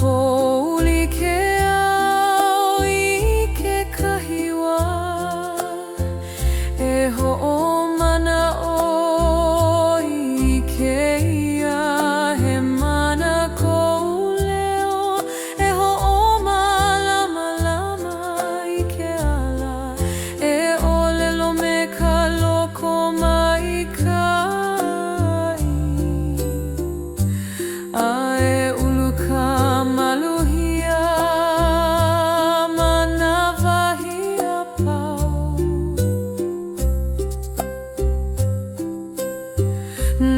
pouli ke ao I ke kahiwa e ho'omana I ke ia he mana kou leo e ho'omalama I ke ala e olelo me ka loko mai kai a e ulu ka maluhia mana wahia pau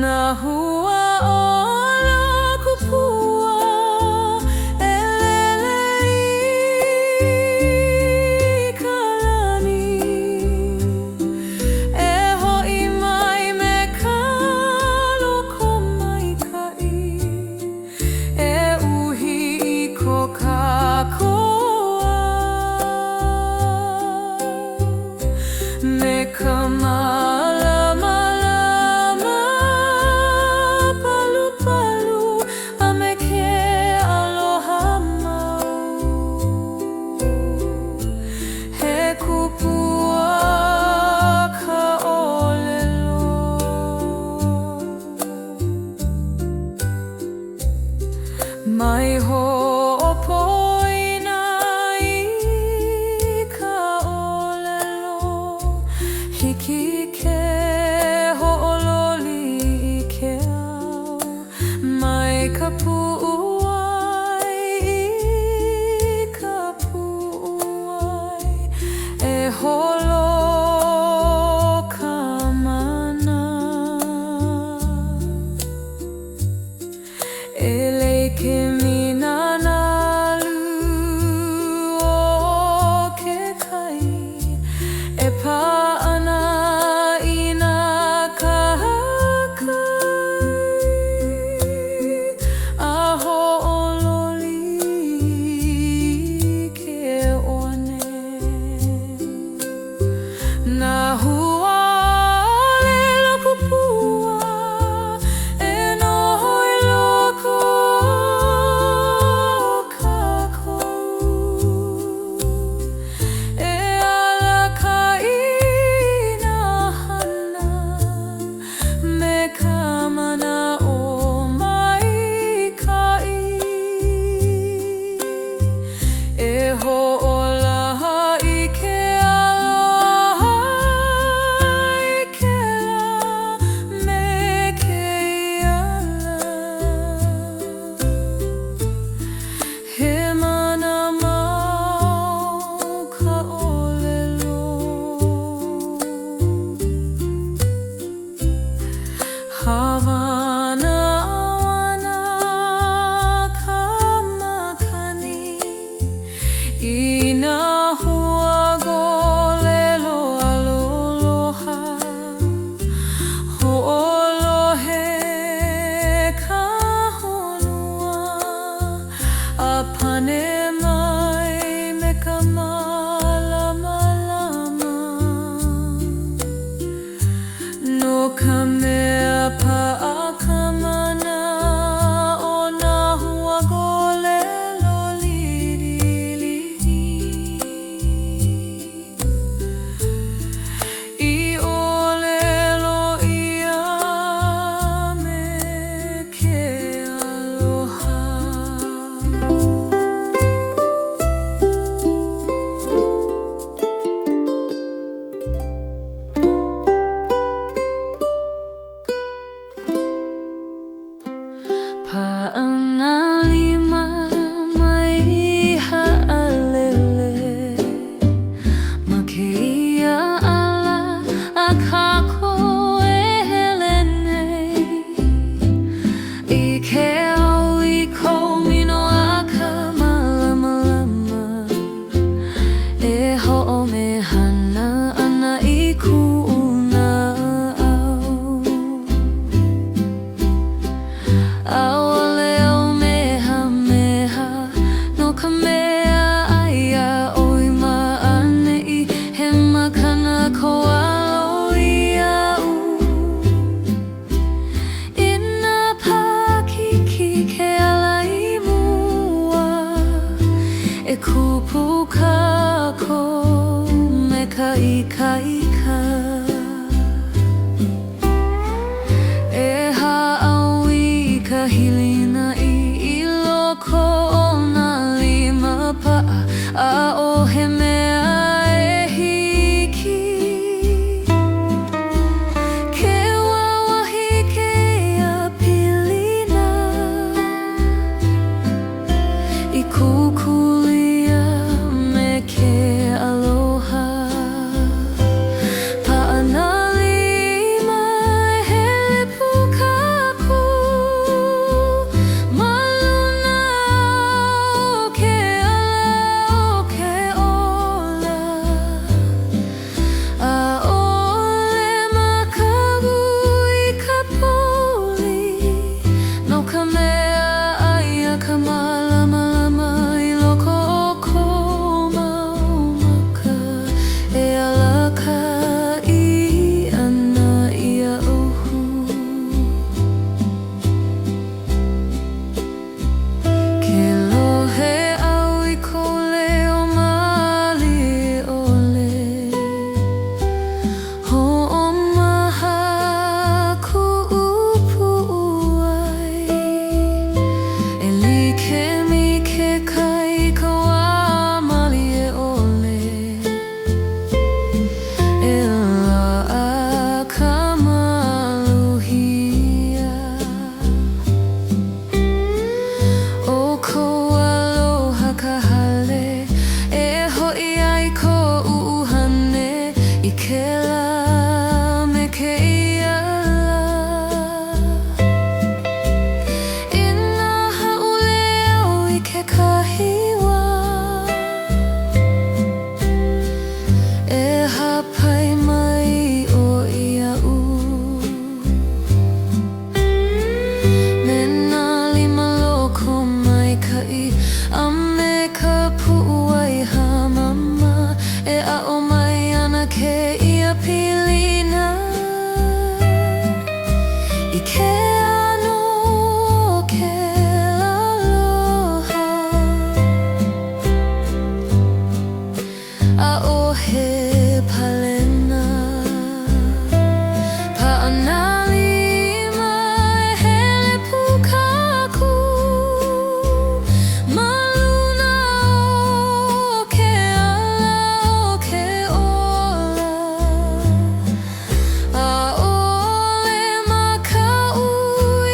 na hua ola kupua e lele I ka lani e ho'i mai me ka loko mai kai e uhi I ko kākoa me ka malama palu a me ke aloha mau he kupua ka olelo mai ho'opoina I ka olelo hiki ke ho'ololi I ke ao mai ka pu'uai I ka pu'uai e holo ka mana e leike minanalu o ke kai e pa'ana I nā kahakai a ho'ololi ke ʻone na hua olelo kupua e noho I loko kākou e ala kaina hana me ka mana o mai kai e ho'olaha I ke aloha I ke la me ke iala he mana mau ka olelo Havana awana ka makani I nā hua golelo aloloha ho'olohe ka honua a pane mai me ka malama no ka mea pa'a ka mana o nā hua golelo lirilihi I olelo ia me ke aloha Pa'ana lima mai ha'alele ma ke ia ala a kākou e hele nei I ke au I kou mino a ka malama e ho'o me hana ana I ku'una au leo meha no ka mea aia oi ma'ane I he makana koalo I au I nā pākiki hilina I loko o nā lima pa'a a o he mea e hiki. Ke wawahi ke ia pilina I kukulia me ke aloha. Pa'a nā lima e hele pukaku ma luna o ke ala o ke ola. ʻAʻole makaʻu I ka poli no ka mea aia ka mālama I loko o kou maumaka e alakaʻi ana ia uhu. Ke lohe au I kou leo mali ʻole hoʻomaha kuʻu puʻu ai e like mi ke kai ka wā mali e ʻole e laʻa ka maluhia o kou aloha ka hale e hoʻi ai koʻu uhane I kela me kēia la. Inā haʻule au I kekahi wā e hapai mai o iaʻu me nā lima loko maikaʻi a me ka puʻu waiha mama e aʻo mai ana kēia pilina I ke ano o ke aloha ʻaʻohe palena. Pa'a nā lima e hele pukaku ma luna o ke ala o ke ola. ʻAʻole makaʻu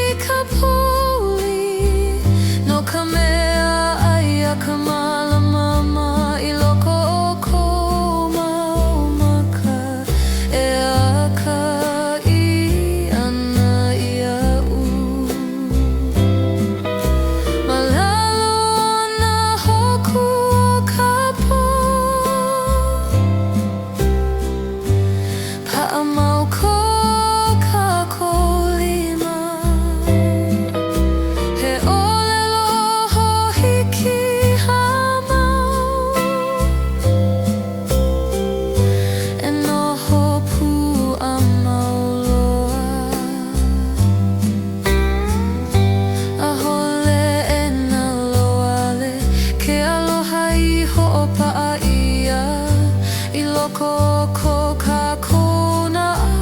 I ka poli no ka mea aia ka mālama I loko o kou maumaka e akaʻi ana iaʻu. Malalo ona hoku o ka pō pa'a mau ko kākou lima he ʻōlelo hiki hamau e noho pū a mauloa ʻaʻole e nā loale ke aloha I hoʻopaʻa ʻia I loko o kou kākou na au.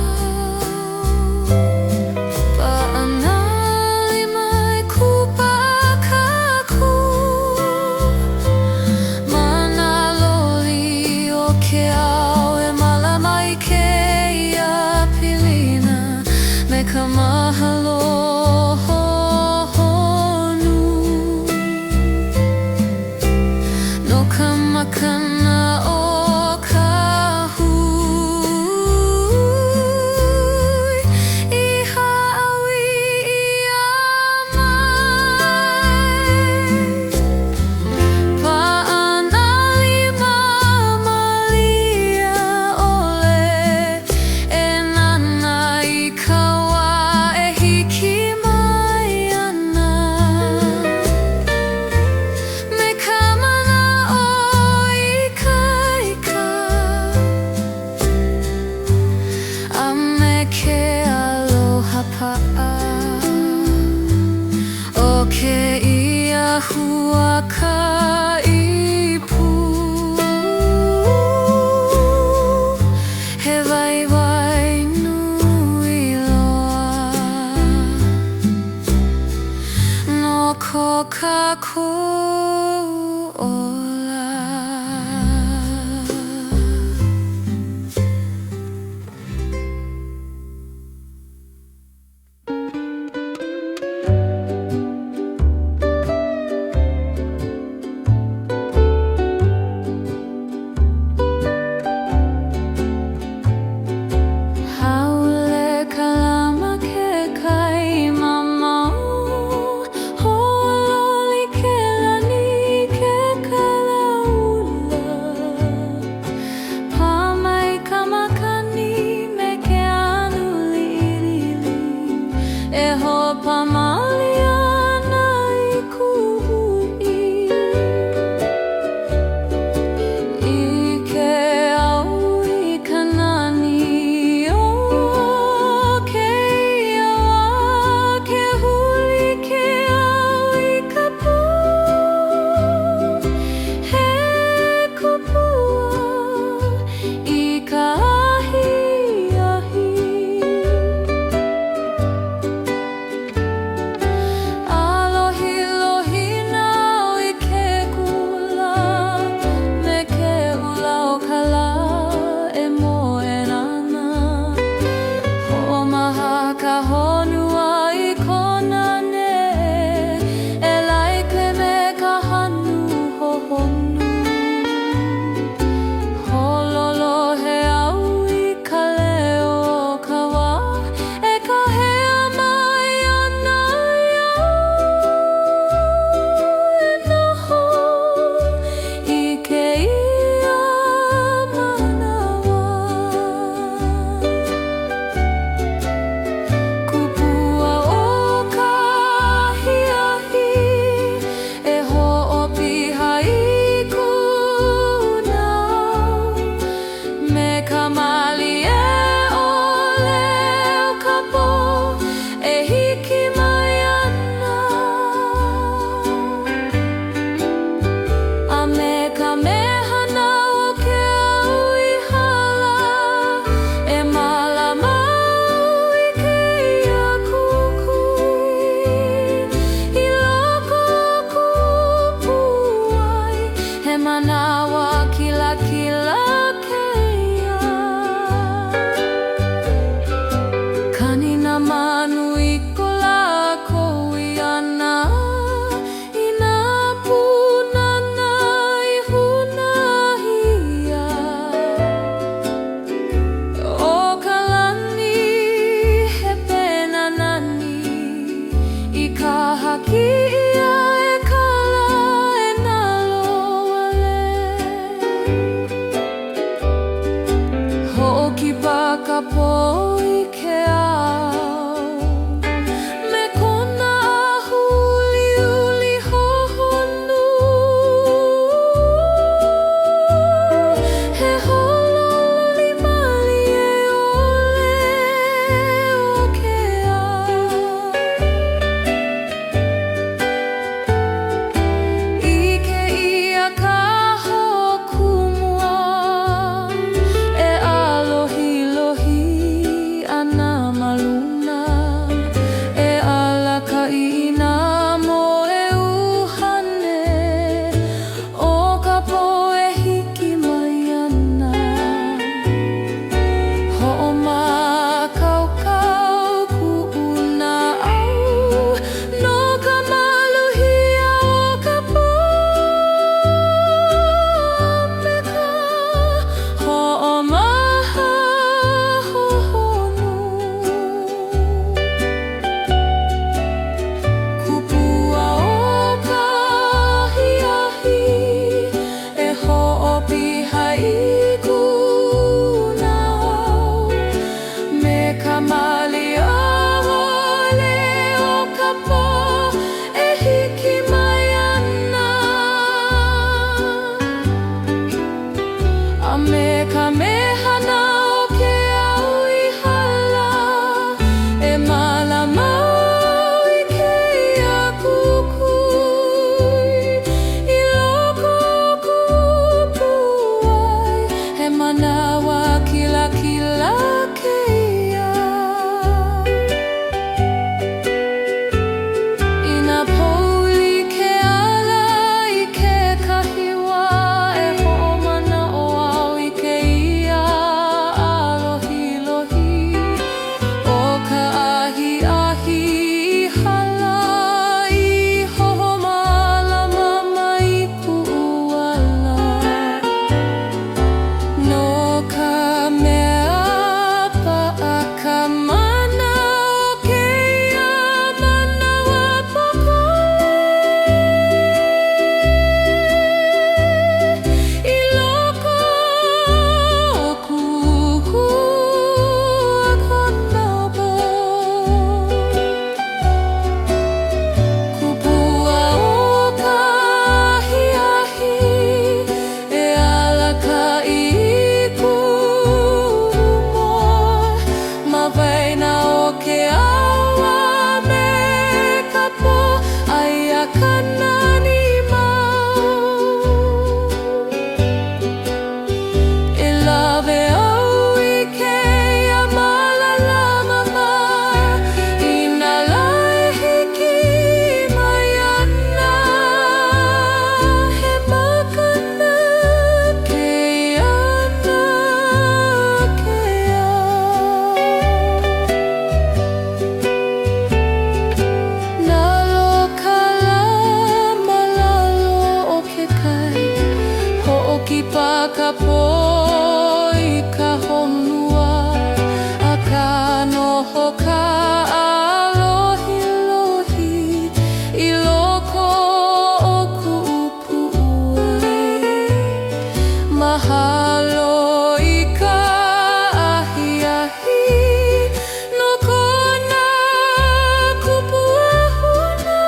Pa'a nā lima e kupaʻa kāku ma nā loli o ke ao e mālama I kēia pilina me ka mahalo honu no ka makana o ka hui I haʻawi ia mai. Pa'a nā lima malia ʻole e nana I ka wā e hiki mai ana me ka manaʻo I kaika a me ke aloha pa'a o ke ia huakaʻi pū he waiwai nui loa Coca-Cola. Haule kalama ke kai mamau, hololi ke lani ke kalaula. Pamai kamakani me ke anu lirili, e ho pamaliana I kuhui. I ke au I kanani o ke iawa, ke huli ke au I ka pū. He kupua I ka ahi. Alohi lohi nau I ke kula, me ke ula o ka la e moe nana. Ho'omaha ka honua I kona ne, e laike me ka hanu hohonu. Hololo he au I ka leo o ka wā, e ka hea mai ana iau e noho I ke ia manawa. Kupua o ka ahi, e ho'opiha I kunau. Me ka mali e ole o ka po, e hiki mai ana. A me ka mehana o ke au I hala, e malama I ke ia kukui. I loko o kupuai, he manawa kila keia. Kanina manu I ko lākou I ana, I nā punana I hunahia. O ka lani he pena nani, I ka haki ia e kala e nalo ale. Ho'okipa ka po I ke ao, me kona ahu uliuli hohonu. He hololi mali e ole o ke ao. I ke ia ka hokumua, e alohi lohi Kapoi ka honua a ka noho ka alohi lohi I loko o ku'upu'uai mahalo I ka ahi-ahi no kona kupuahuna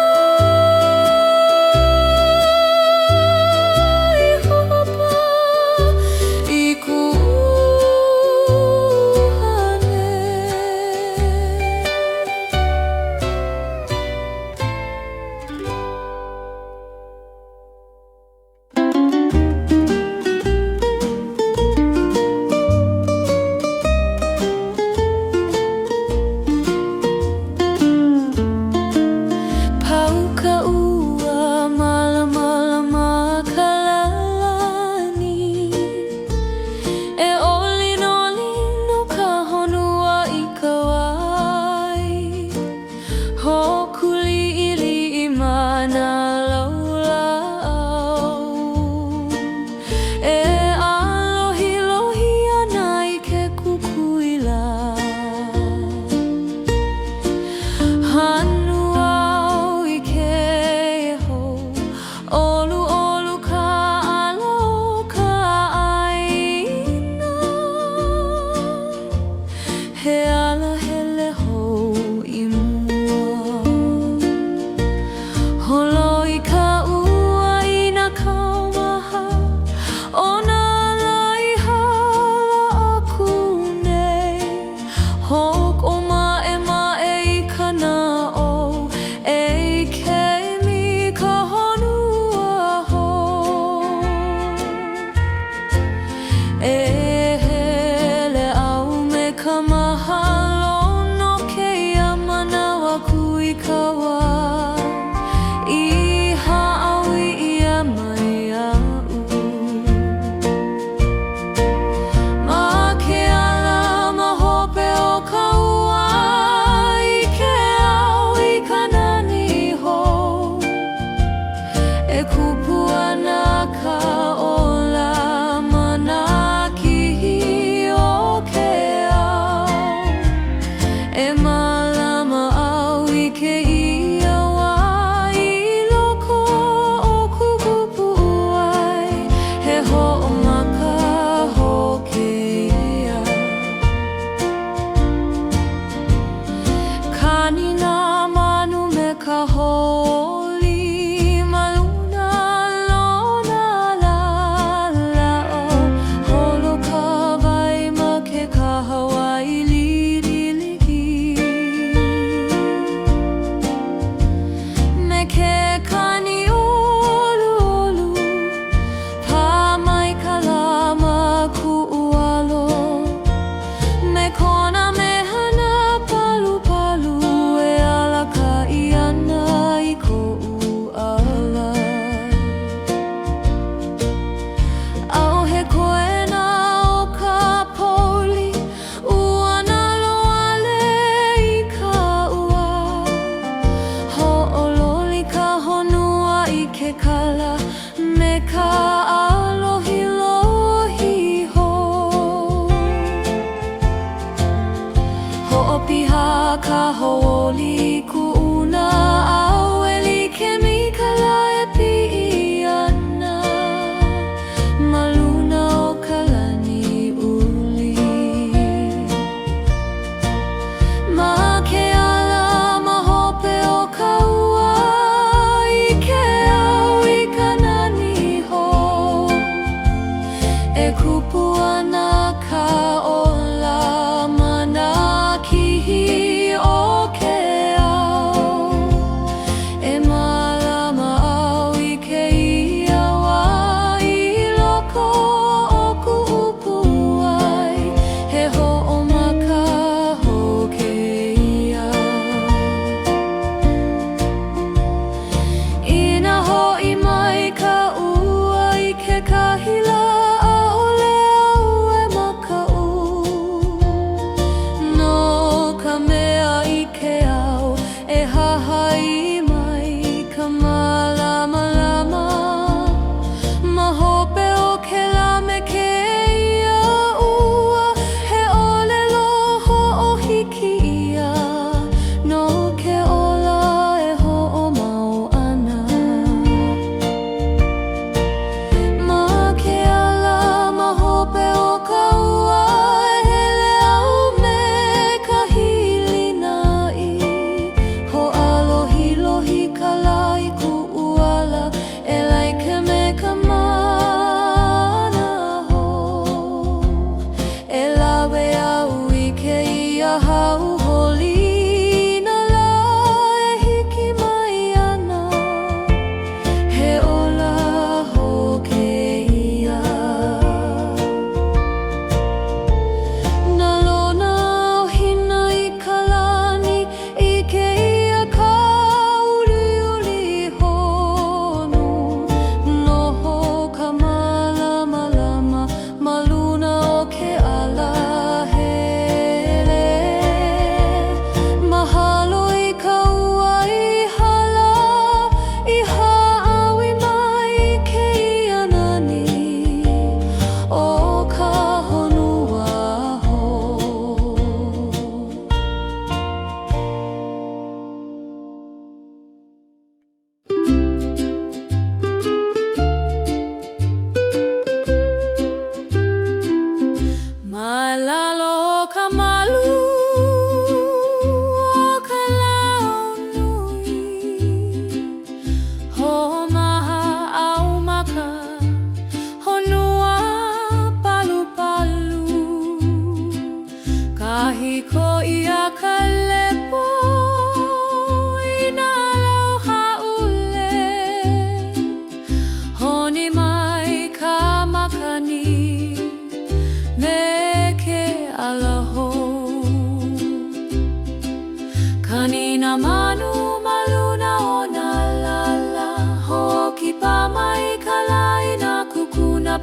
Kona mehana palu palu e ala ka I ana I ko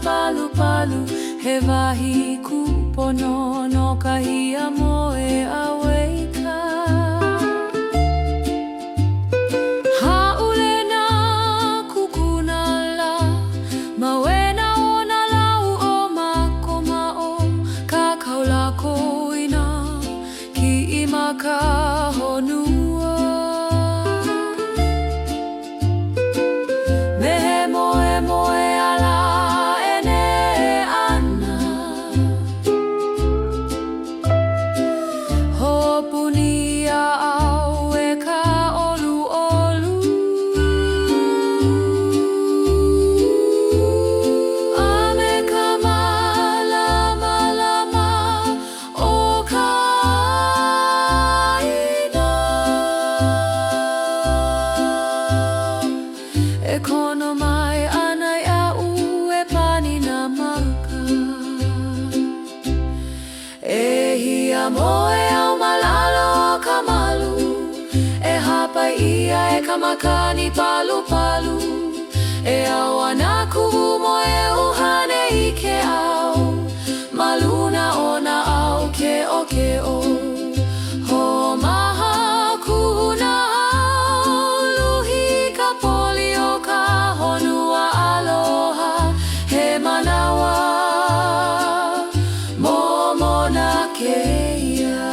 palu palu he wahi kupono no kahia moe aweka. Haule na kukuna la mawena ona lau o makomao kakau lako ina ki imaka honua. Mehe moe moe ala ene ana hopunia au e ka olu olu. Ame ka malama lama o ka ina e kono mai ana ia ue pani na maka. E hia moe au malalo o ka malu e hapai ia e ka makani palu palu e awana kuhu moe uhane i ke au maluna ona au ke o ho maha kuna au luhi ka poli o ka honua aloha he manawa momona keia.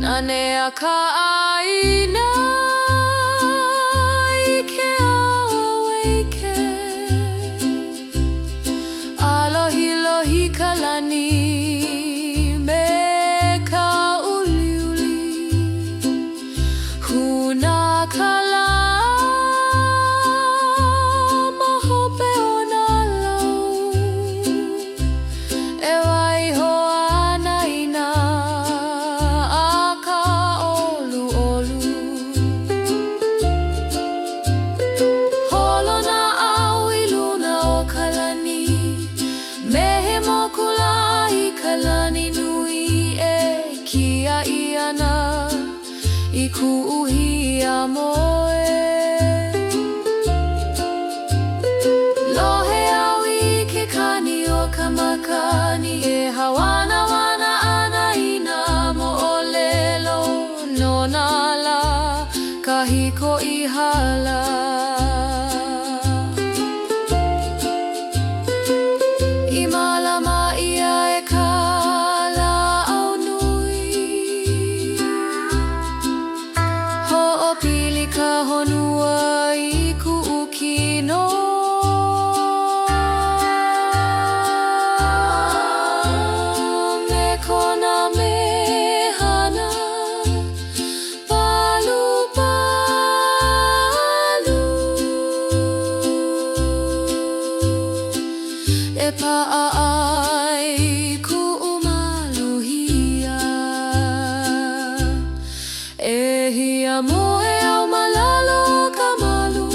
Nane a ka aina i ke aueke alohi lohi ka lani me ka uli uli huna ka la mahope ona lau e waiho ana ina a ka olu olu. Holo na au i luna o ka lani mehe mokula i ka lani nui e kia i ana i kuuhia moe. Lohe au i ke kani o ka makani e hawana wana ana ina mo o lelo no nala kahiko i hala. I malama ia e ka la au nui ho'opili ka honua i ku'ukino. Me kona mehana palu palu e pa'a ai ku'umaluhia e hia moe au malalo o ka malu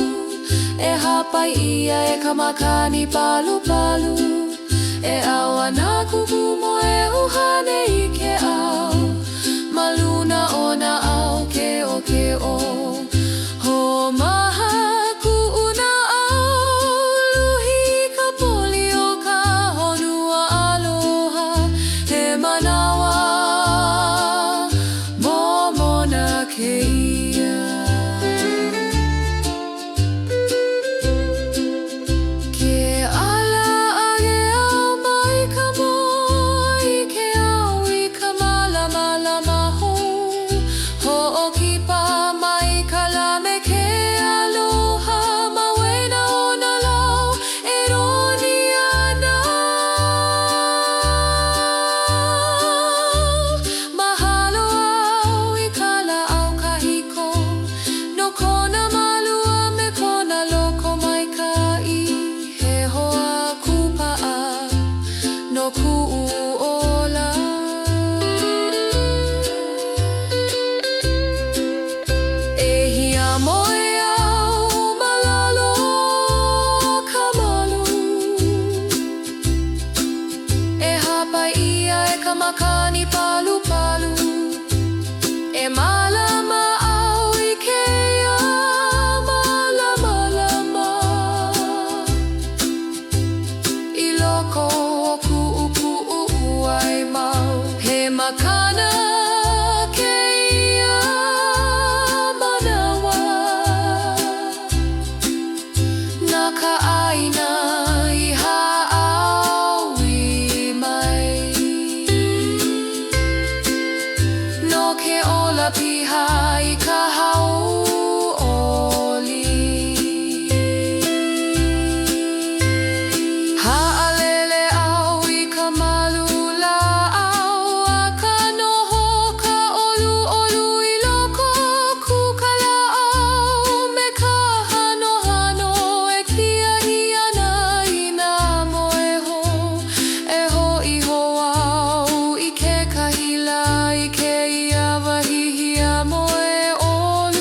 e hapai ia e ka makani palu palu e awana kuku moe uhane i ke au maluna ona au ke o ho maha ku'una au luhi ka poli o ka honua aloha he manawa momona keia. Ke ala age au mai ka moa i ke au i ka mala ke ola piha I ka hauʻoli. Ha'alele au I ka malula au a ka noho ka ʻoluʻolu I loko kukala au me ka hanohano e kiahi ana I nā moeho e hoʻiho au I ke kahila I ke ia wahihia moe ʻole.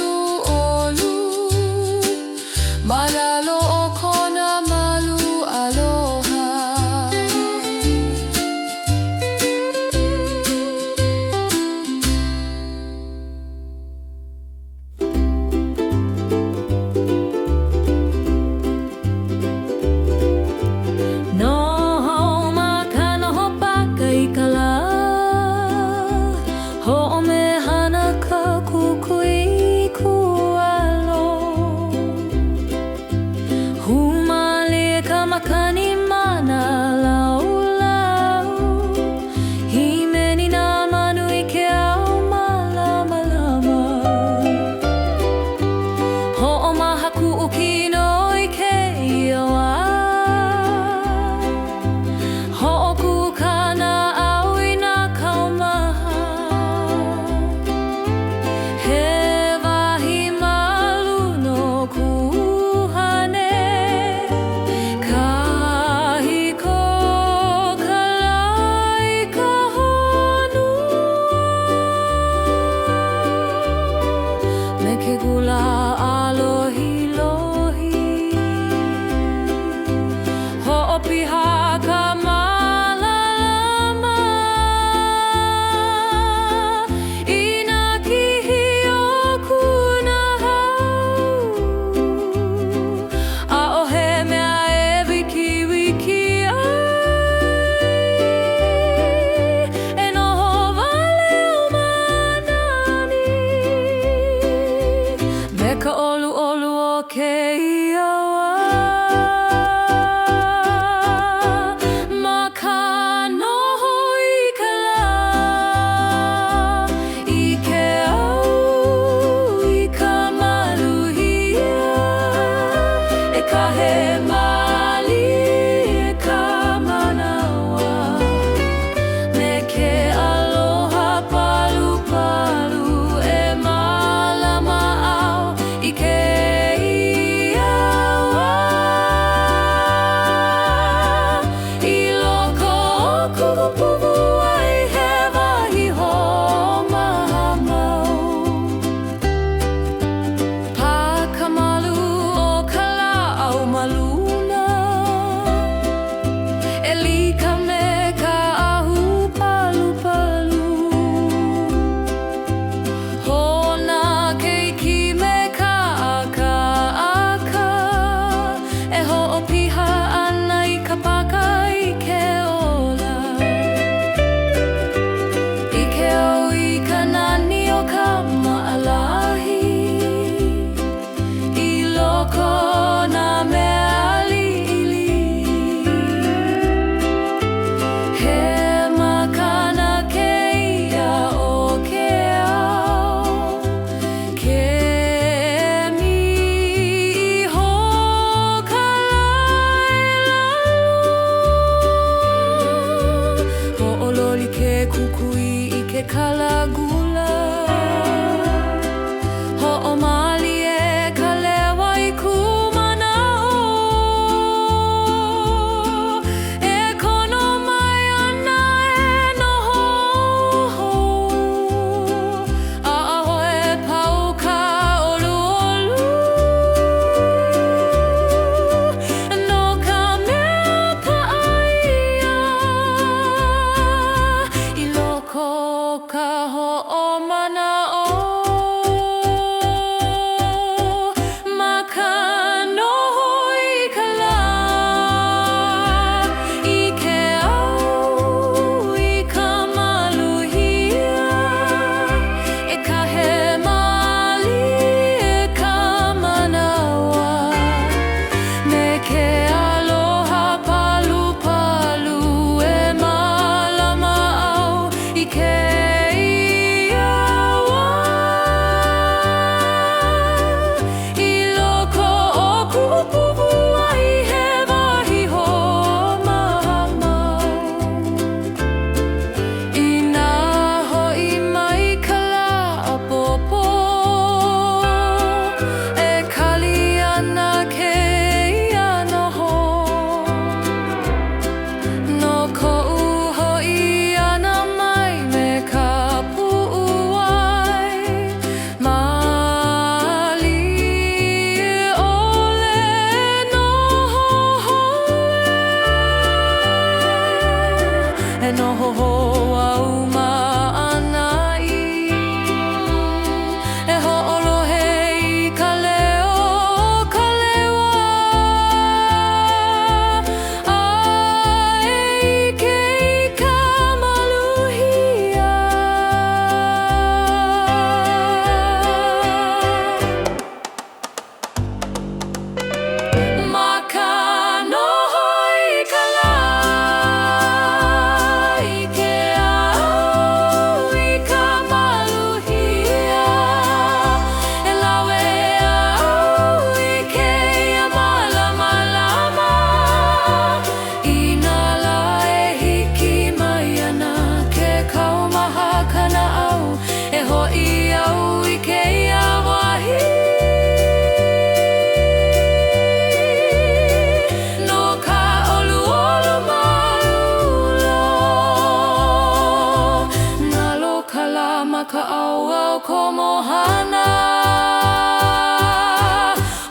au komohana.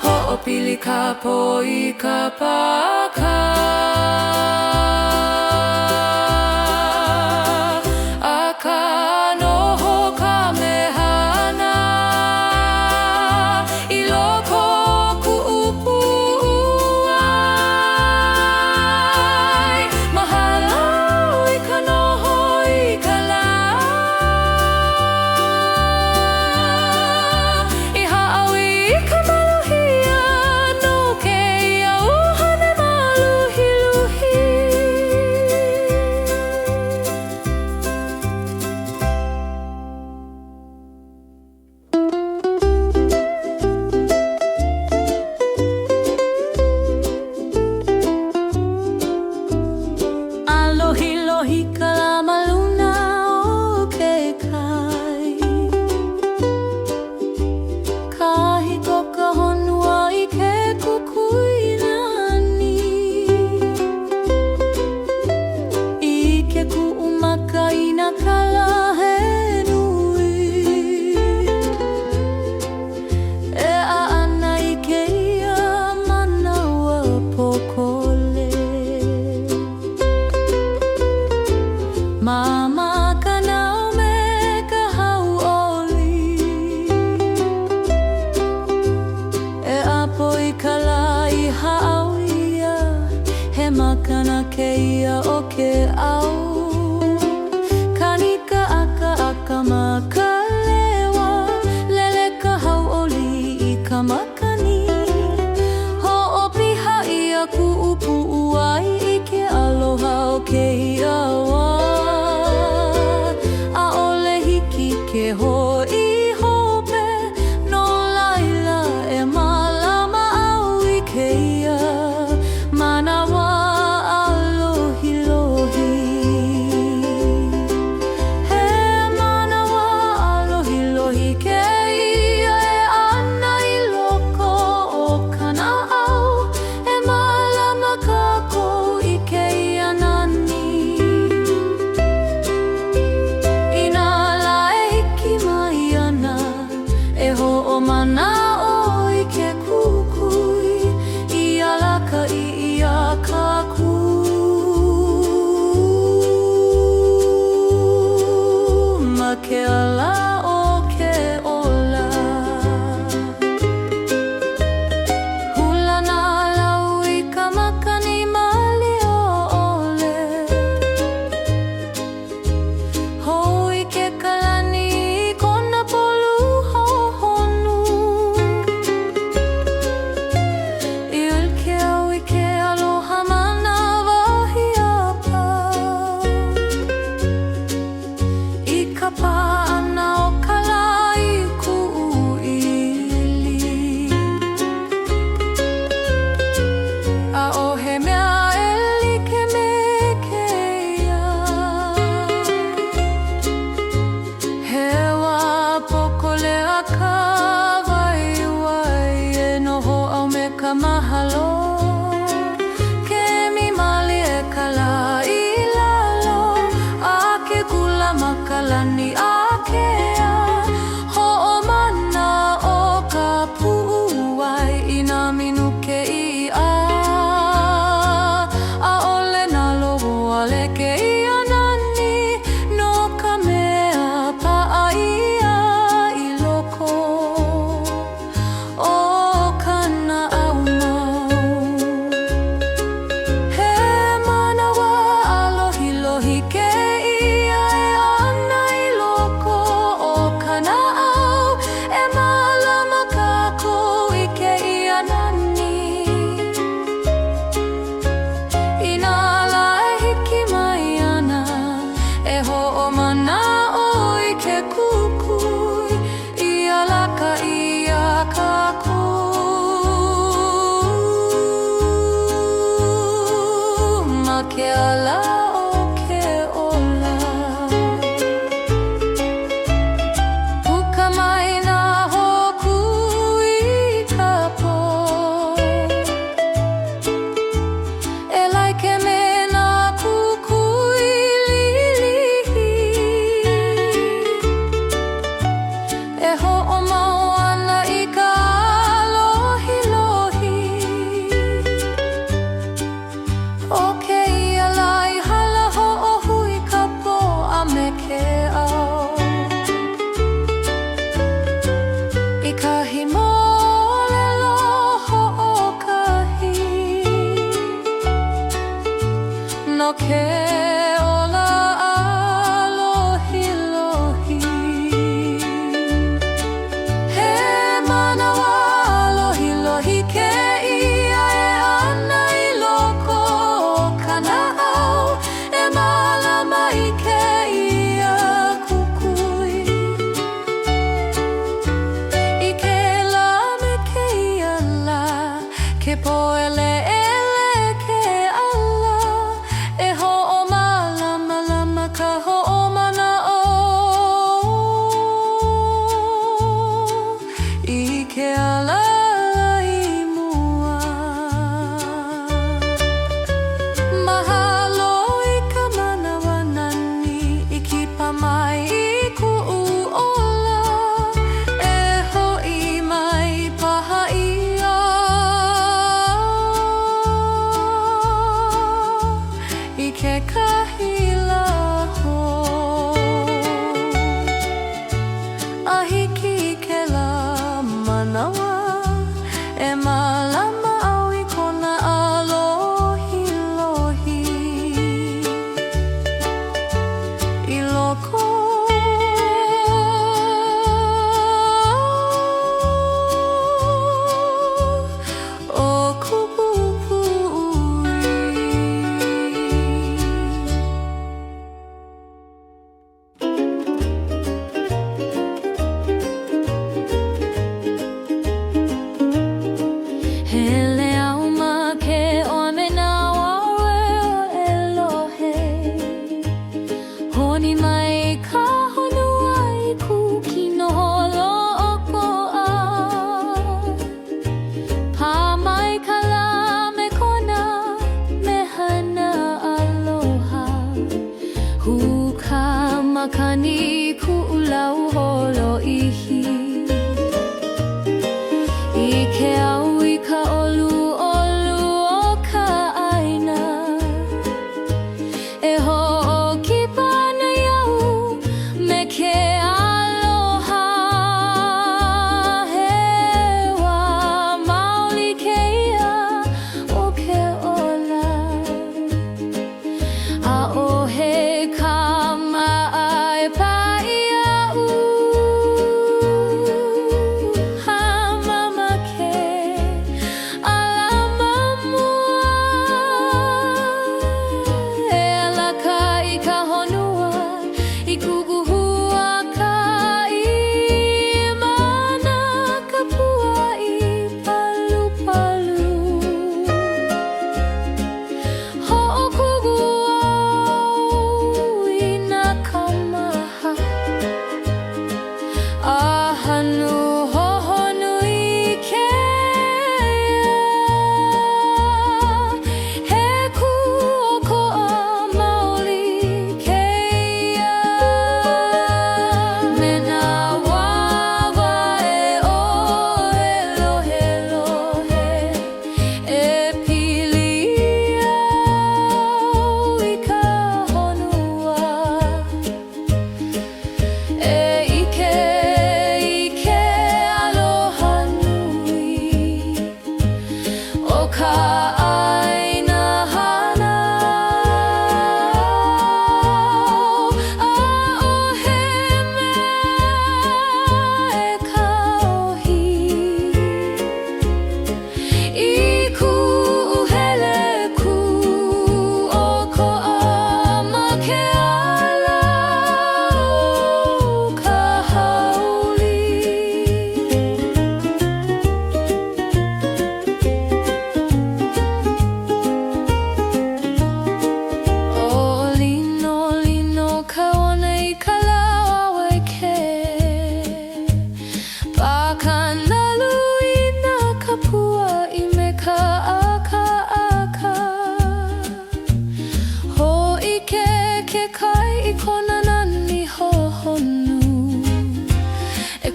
Ho'opili ka poi ka paka. Makana keia o ke au Kanika aka aka makalewa Lele ka hauoli I ka makani Ho'opiha ia ku'upu'u ai I ke aloha o keia wā A'ole hiki ke ho'i hope No laila e malama au I keia Manawa ke ala o ke ola Hula na lau I ka makani mali o ole Hoi ke kalani I kona polu hohonu Il ke au I ke aloha mana wahi apa I ka pa Mahalo ke mi mali e kala I lalo a ke kula makalani a ke a ho'o mana o ka pu'uai I na minu ke I a ole na loho ale ke I nani no ka mea pa'a ia I loko o kana ke ala o ke ola Puka mai na hoku I ka po E laike me na kukui lilihi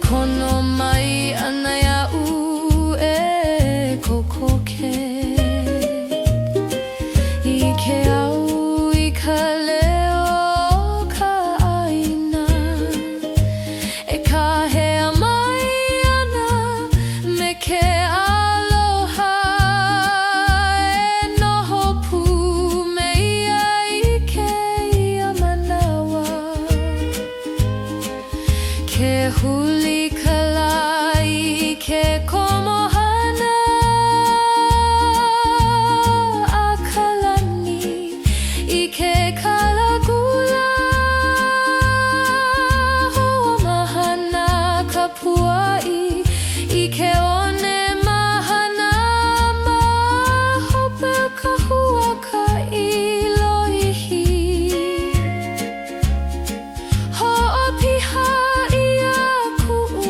kono mai ana ia'u e kokoke. I ke au i ka leo ka ʻāina, e kahea mai ana me ke aloha, e noho pū me ia i ke ia manawa. Ke huli ka lā i ke komohana a ka lani i ke kalakula. Hoʻomahana ka puaʻi i ke one mahana ma hope o ka huaka i loihi. Hoʻopiha ia kuʻu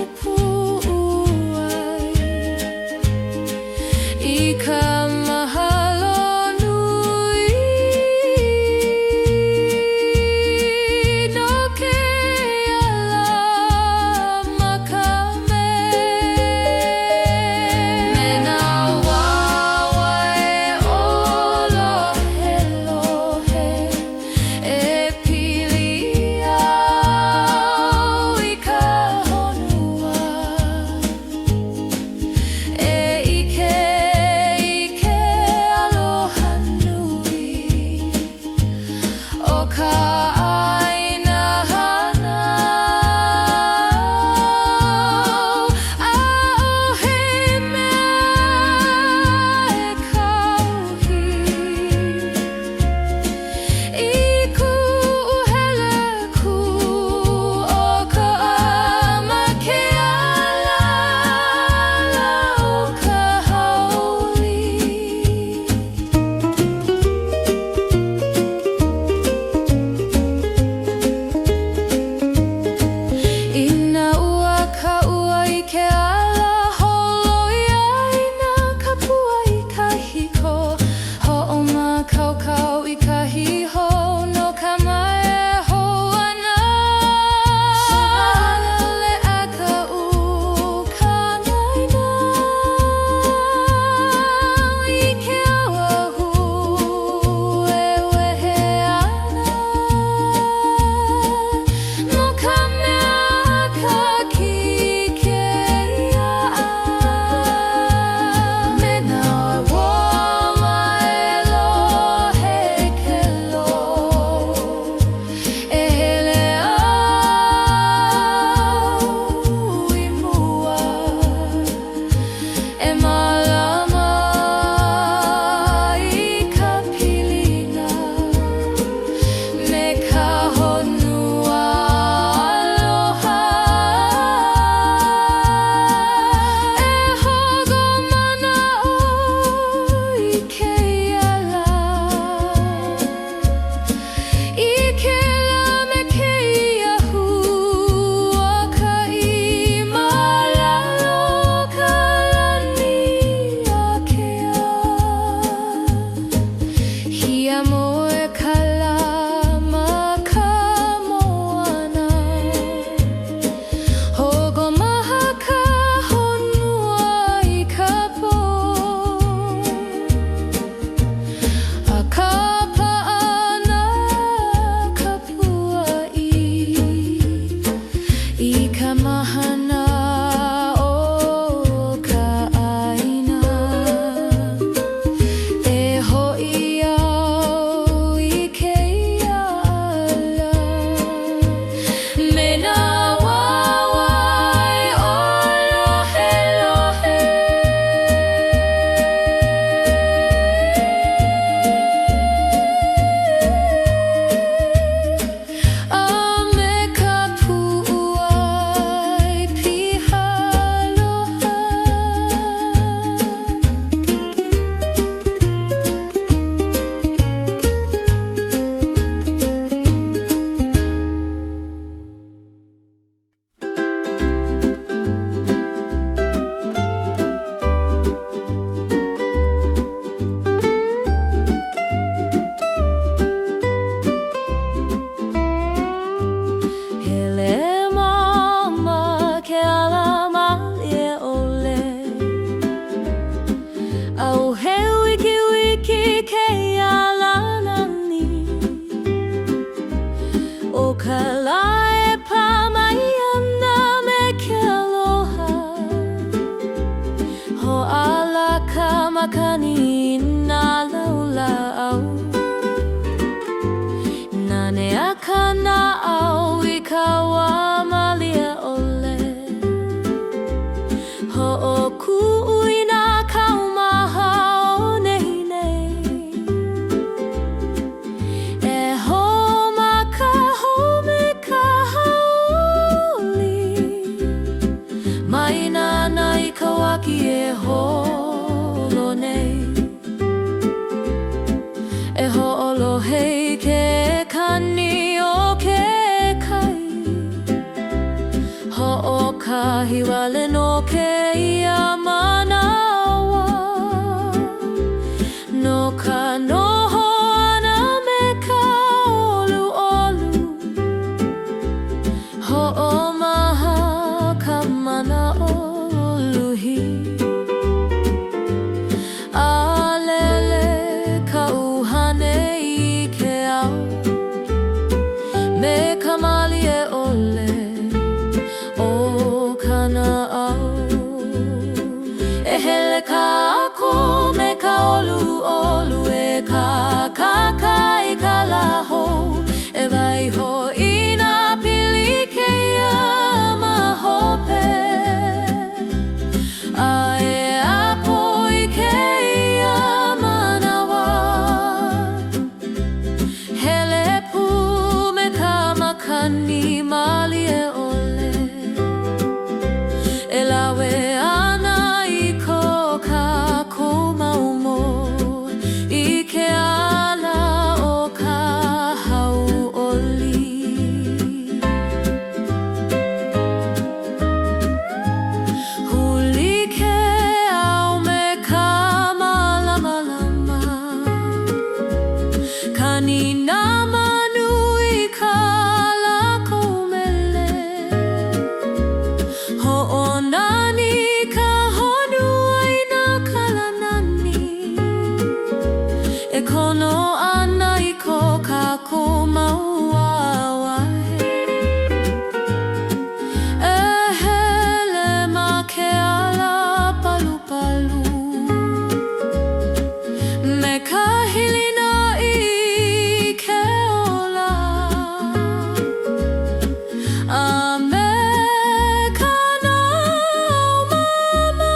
ki e holo nei. E ho'olohe ke kani o ke kai. Ho'okahi wale no ke ia manawa. No ka noho ana me ka olu. Ho'omaha ka mana oluhi. Alele ka uhane I ke au. Me ka mali e ole o kana au. E hele ka ako me ka olu e ka kakai ka laho. E waiho ina pili ke ia mahope. Ae apo I ke ia manawa. Hele pu me ka makani mali e ole. E lawe ana I ko kako maumo. I ke ala o ka hau oli. Huli ke au me ka malama. Kanina manu I ka lako mele. Ho'onani ka honu ai na kalanani. E kono ana I ko kako mauawahe. E hele ma ke ala palu. Me ka hilina I ke ola. A me ka nau mama.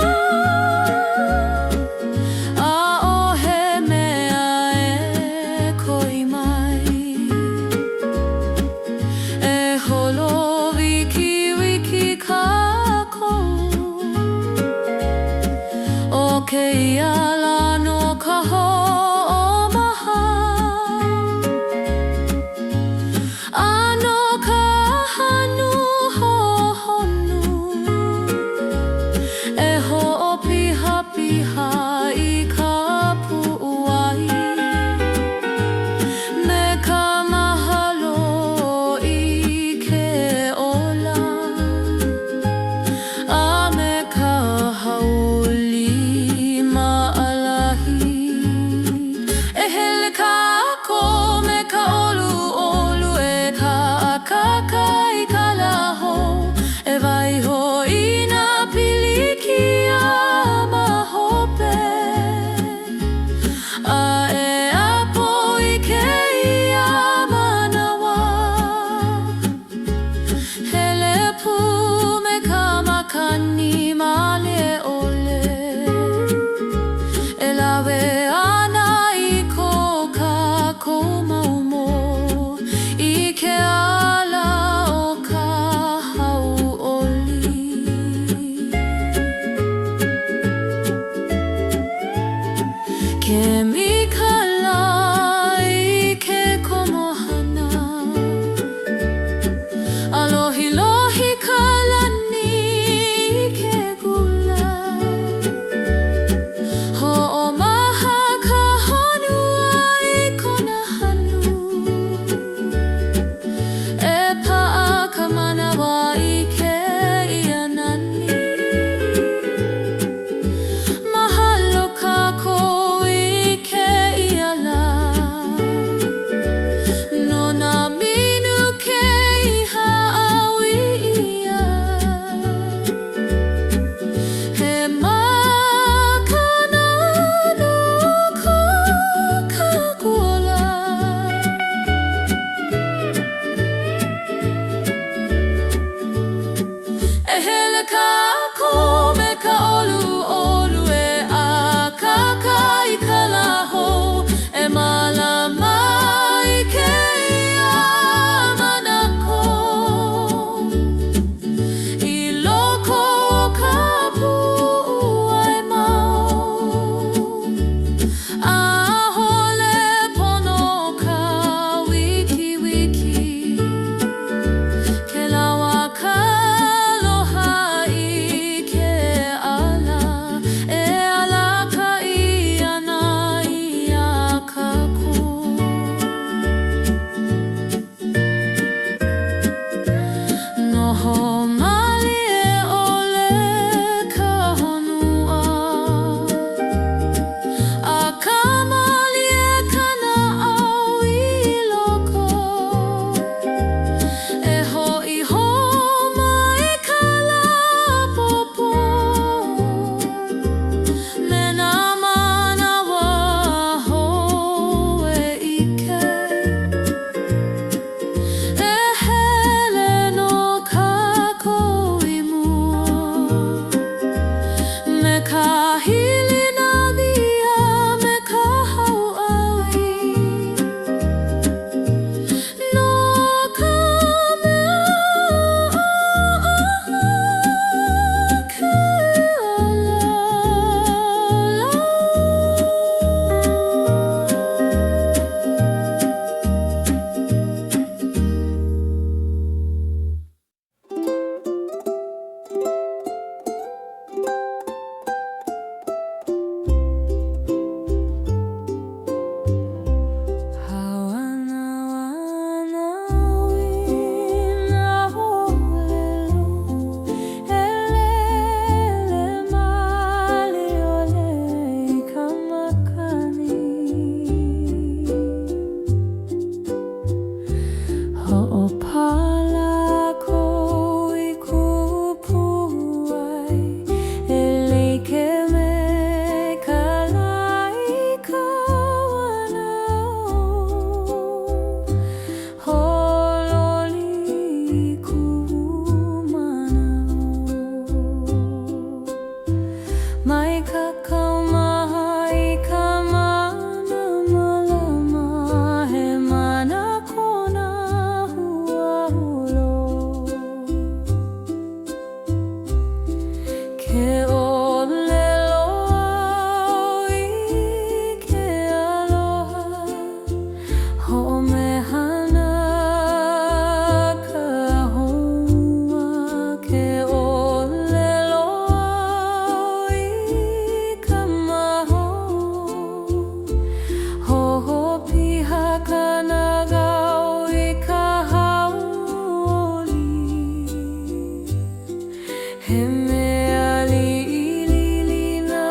A ohe mea e koi mai. E holo wiki kako. O ke ala no ka ho'omaha. Ano ka hanu hohonu. E ho'opiha I ka pu'uai. Me ka mahalo I ke ola. A me ka hauli maalahi. E hele ka ako me ka olu e ka kakai ka laho. E waiho ina pili ki a mahope. A e apo I ke ia manawa. Hele pu me ka makani mali e ole. E lawe ana I ko kako maumo. I ke ala o ka hau oli. Ke mikala I ke komohana. Alohi lohi kalani I ke gula. ke ōlelo au I ke aloha ho'omehana ka honua ke ōlelo au I ka maho hohopiha ka nagau I ka hauoli he mea li'ilili nā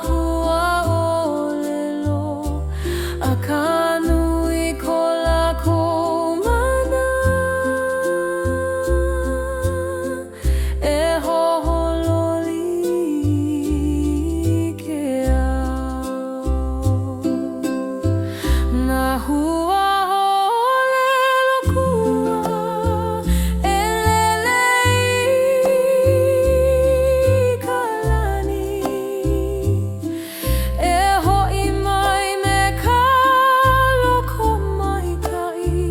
hua ōlelo a ka nui ko lākou mana e hohololi ke ao nā hua ōlelo kua e lele I ka lani e ho'i mai me ka loko maika'i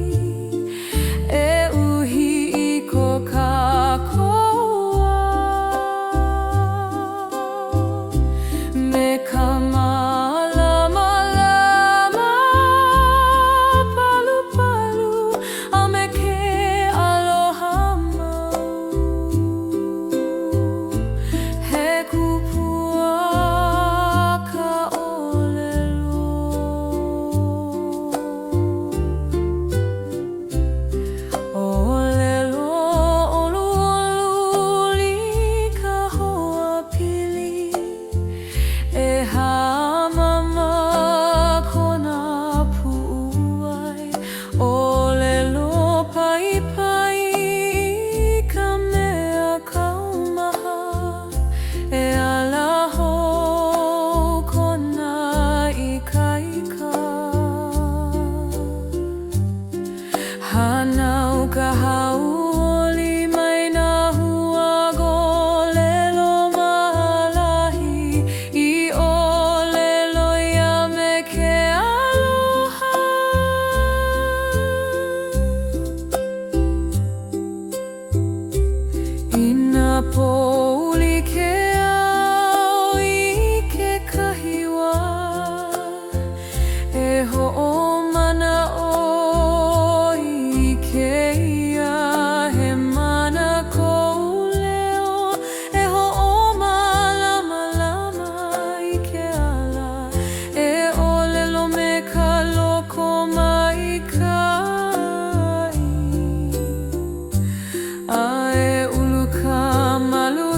e uhi I ko kākoa me ka malama palu a me ke aloha mau he kupua ka ōlelo ōlelo ʻoluʻolu li ka hoapili e hāmama kona pu'u ai ōlelo paipai I ka mea kaumaha e ala hou kona ikaika hanau ka hauoli mai nā hua golelo malahi I ōlelo ia me ke aloha I nā pouli ke ao I ke kahiwa e ho'omana I ke ia he mana kou leo e ho'omalama I ke ala e ōlelo me ka loko maika'i a e ulu ka malu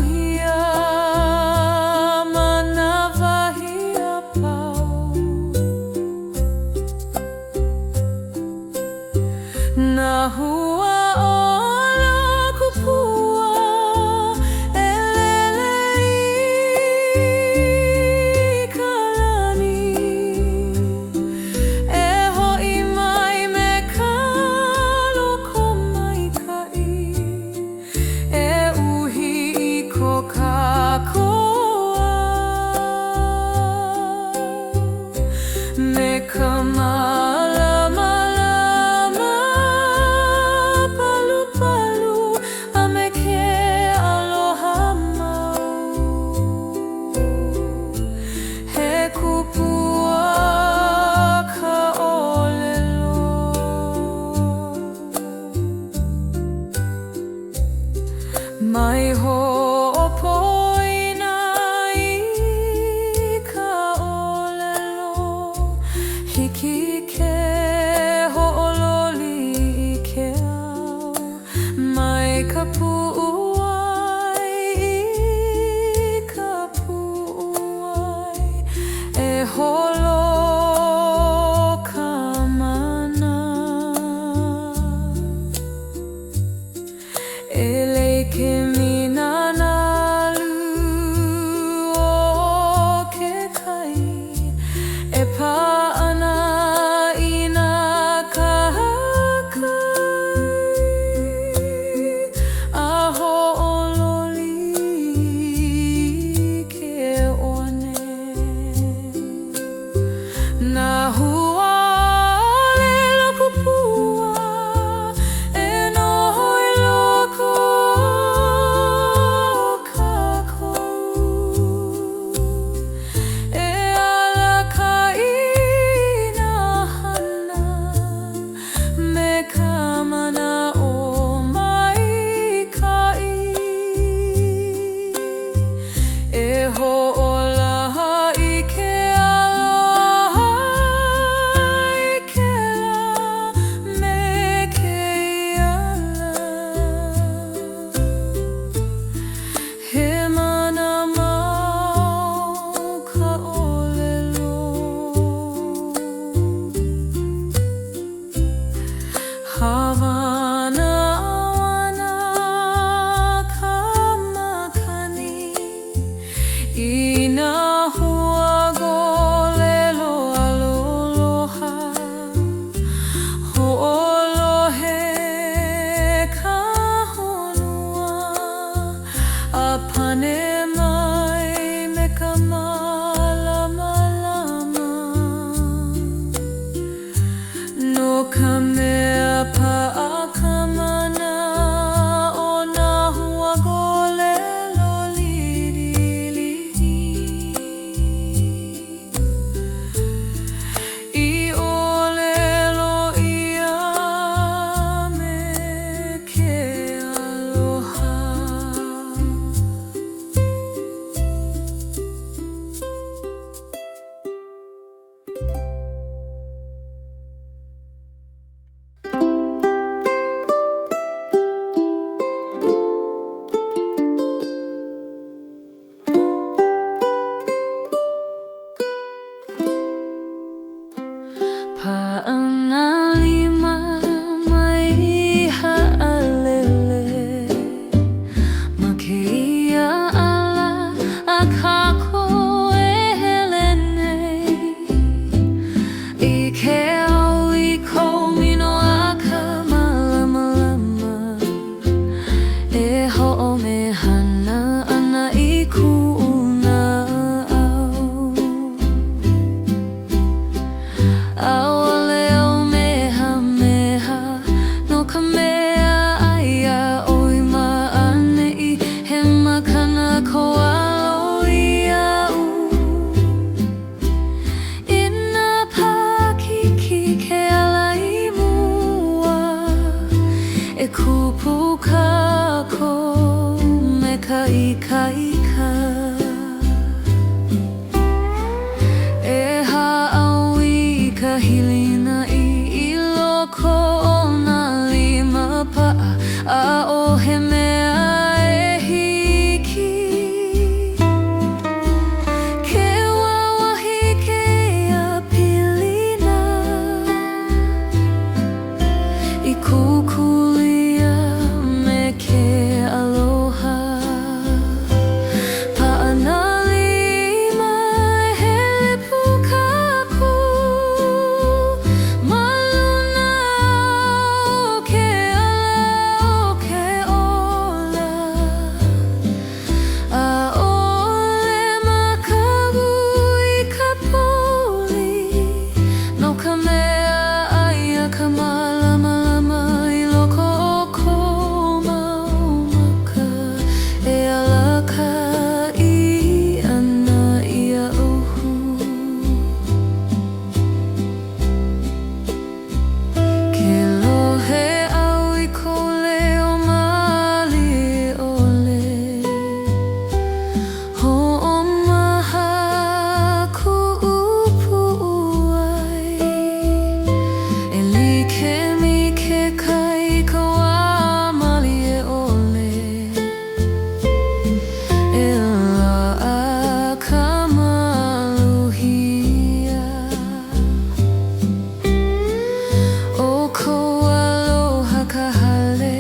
ane mai me ka malamalama no ka mea paʻakamana o nā huagolelo lilili I ʻōlelo ia me ke aloha Pa'ana lima mai ha'alele ma ke ia ala a kako e hele nei I ke au I kou mino a ka malamalama e ho'o me hana ana I ku'una ʻAʻole au mehameha no ka mea aia oi ma'aneʻi he makana koalo ia'u I nā pākiki ke ala I mua e kupu kākou me ka ikaika e hāʻau ka hilina I loko o nā lima pa'a a o he mea e hiki ke wawahi ke ia pilina I kukulia me ke aloha pa'ana lima e hele pukaku Maluna o ke ala o ke ola ʻAʻole makabu I ka poli no ka mea aia ka malamalama I loko o kou maumaka e alaka I ana ia'uhu Ke lohe au I kou leo maliʻole Hoʻomaha kuʻupuʻu ai E like mi ke kai ka wā maliʻole E laʻa ka maluhia O kou aloha ka hale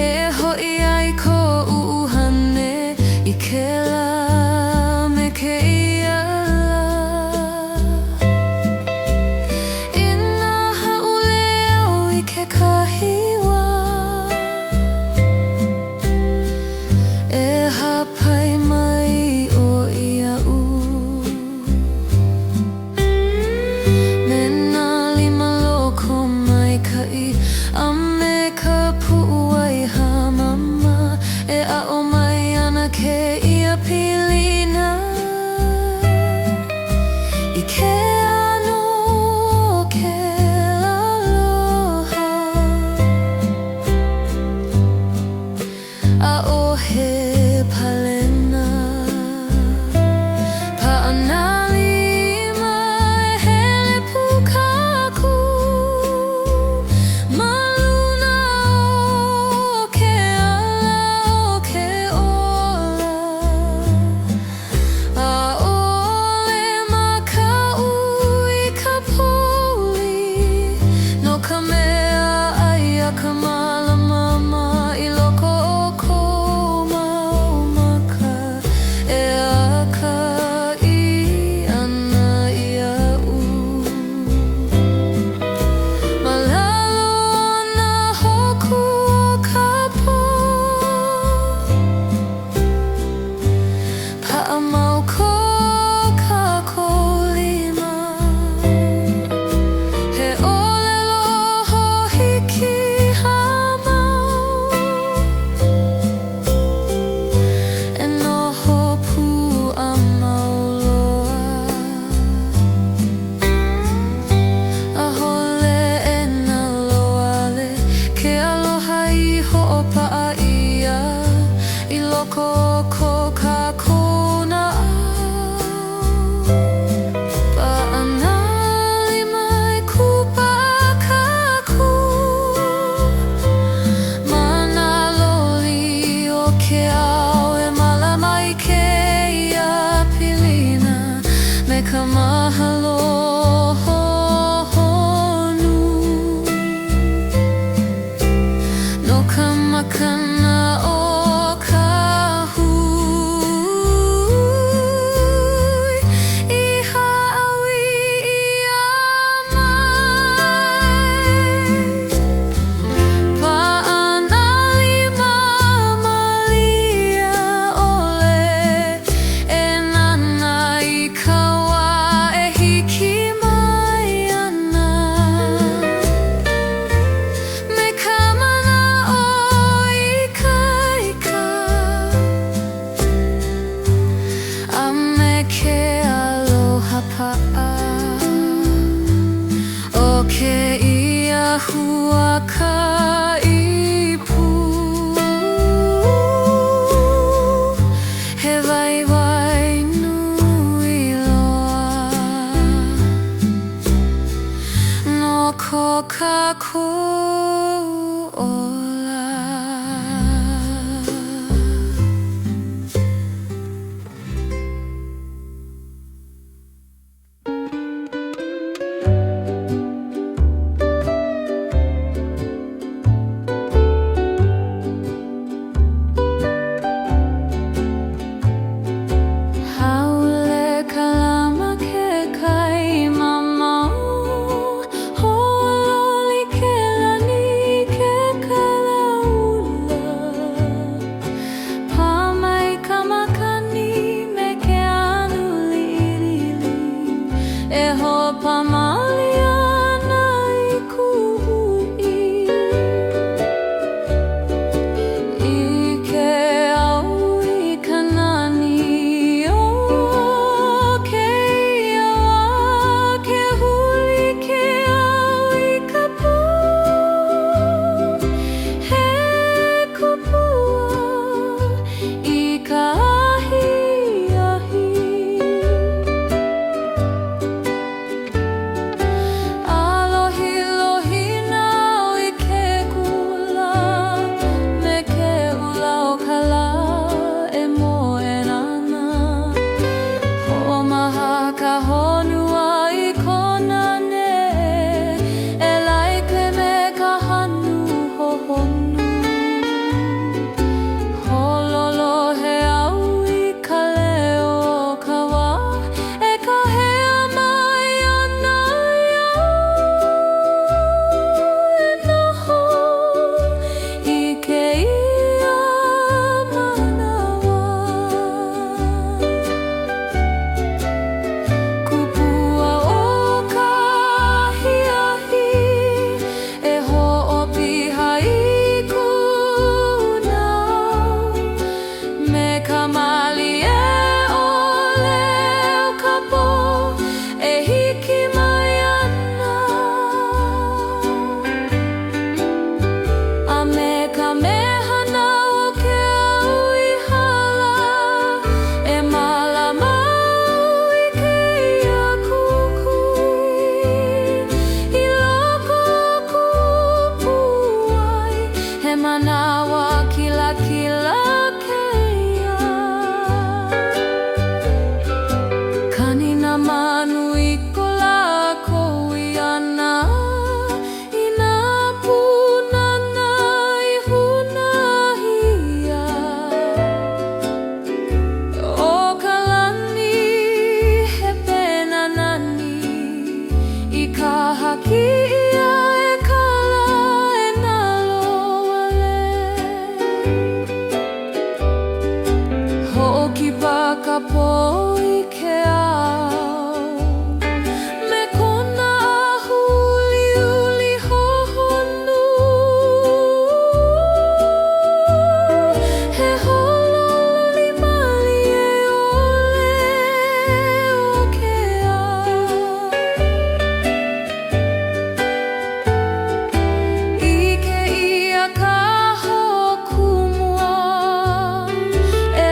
e hoʻi ai kou uhane I ke la me ke ia la I nā haʻule au I ke kahiwa E hapai mai o ia'u Me nā lima loko maikaʻi a me ka puʻu ai hamama E ʻaʻo mai ana ke ia pilina I ke ano o ke aloha ʻAʻohe palena Pa'ana lima e hele pukaku Maluna o ke ala o ke ola E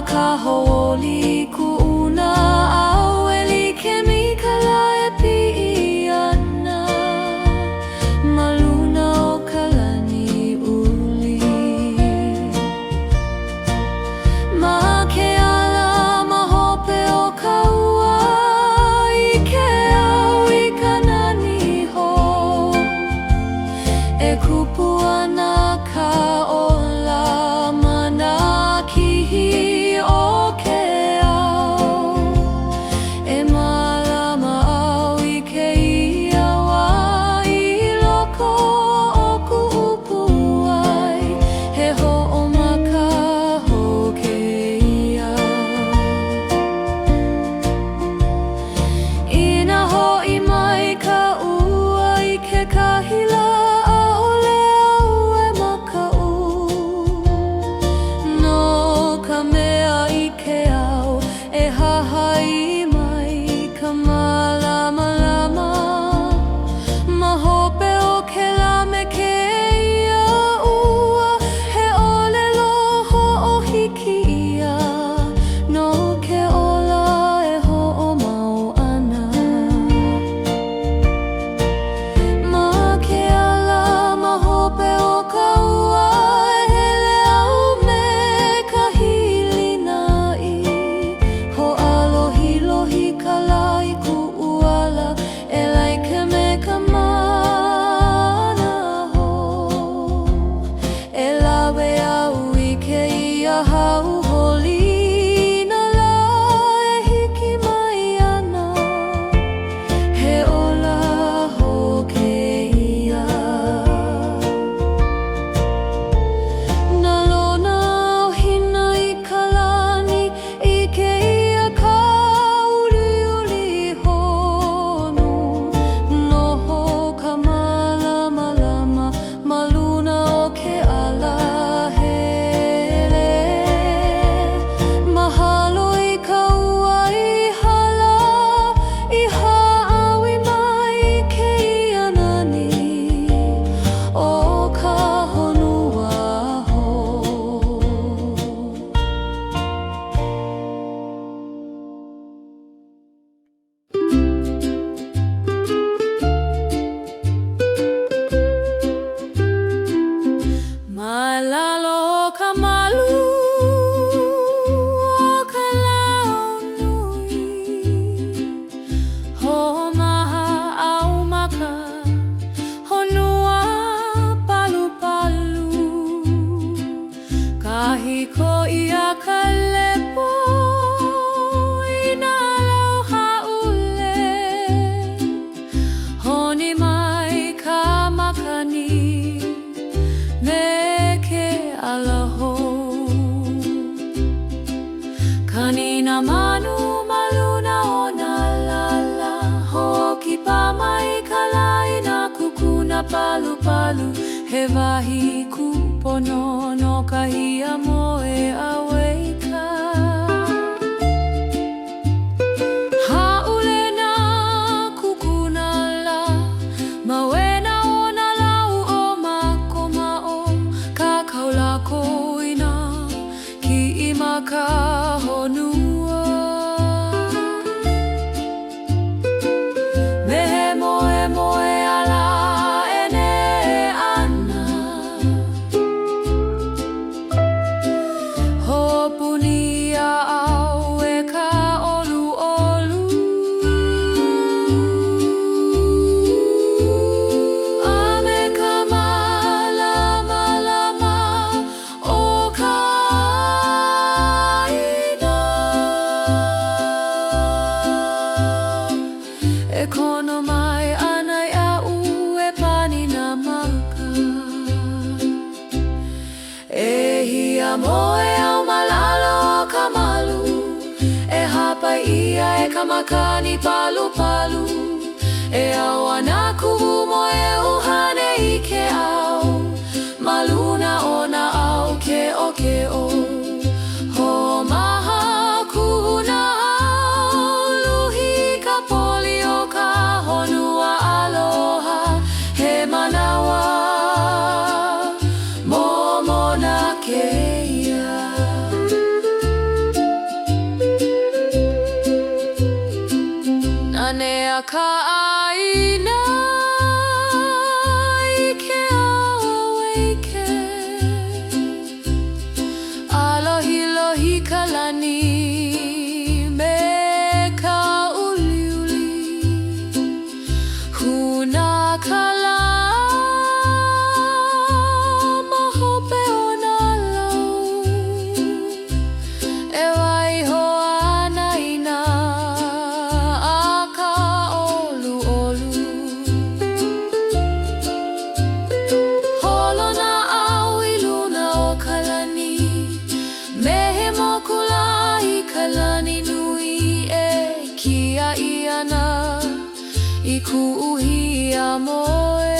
ka ho'oli ku'una au eli kemikala e pi'i ana maluna o kalani uli ma ke ala ma hope o ka ua i ke au i ka nani ho e kupu ana ka ola mana kihi o ke au e malama au i ke ia wa i loko o kupu ai he ho'omaka ho ke ia ina ho'i mai ka ua i ke kahila Kanina manu maluna o na lala hoki pa mai kalai na kukuna palu palu he wahi kupono no kahia moe aweka haule na kukuna la mawena o na lau o makoma o ka kaula koina ki imaka honua mehe moe moe ala ene ana hopunia au e ka olu olu ame ka malama lama o ka e kono mai anai a u e pani na maka e hia moe au malalo o ka malu e hapai ia e ka makani palu palu e aua na kuhu moe uhane i ke au maluna o na au ke o ho maha kuna au luhi ka poli o ka honua aloha he manawa momo na keia ku'uhia moe.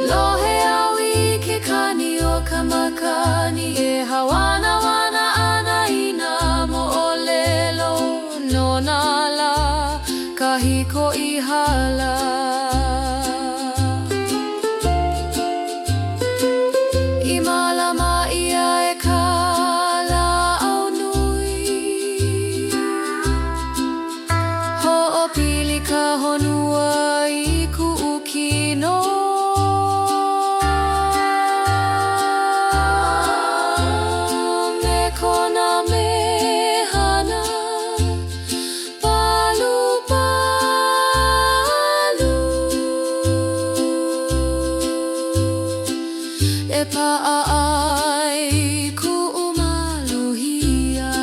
Lohe au I ke kani o ka makani e hawana wana ana ina mo'olelo no nala kahiko I hala. I malama ia e ka la'au nui, ho'opili ka honua I ku'u kino. Me kona mehana palu palu e pa'a ai ku'u maluhia.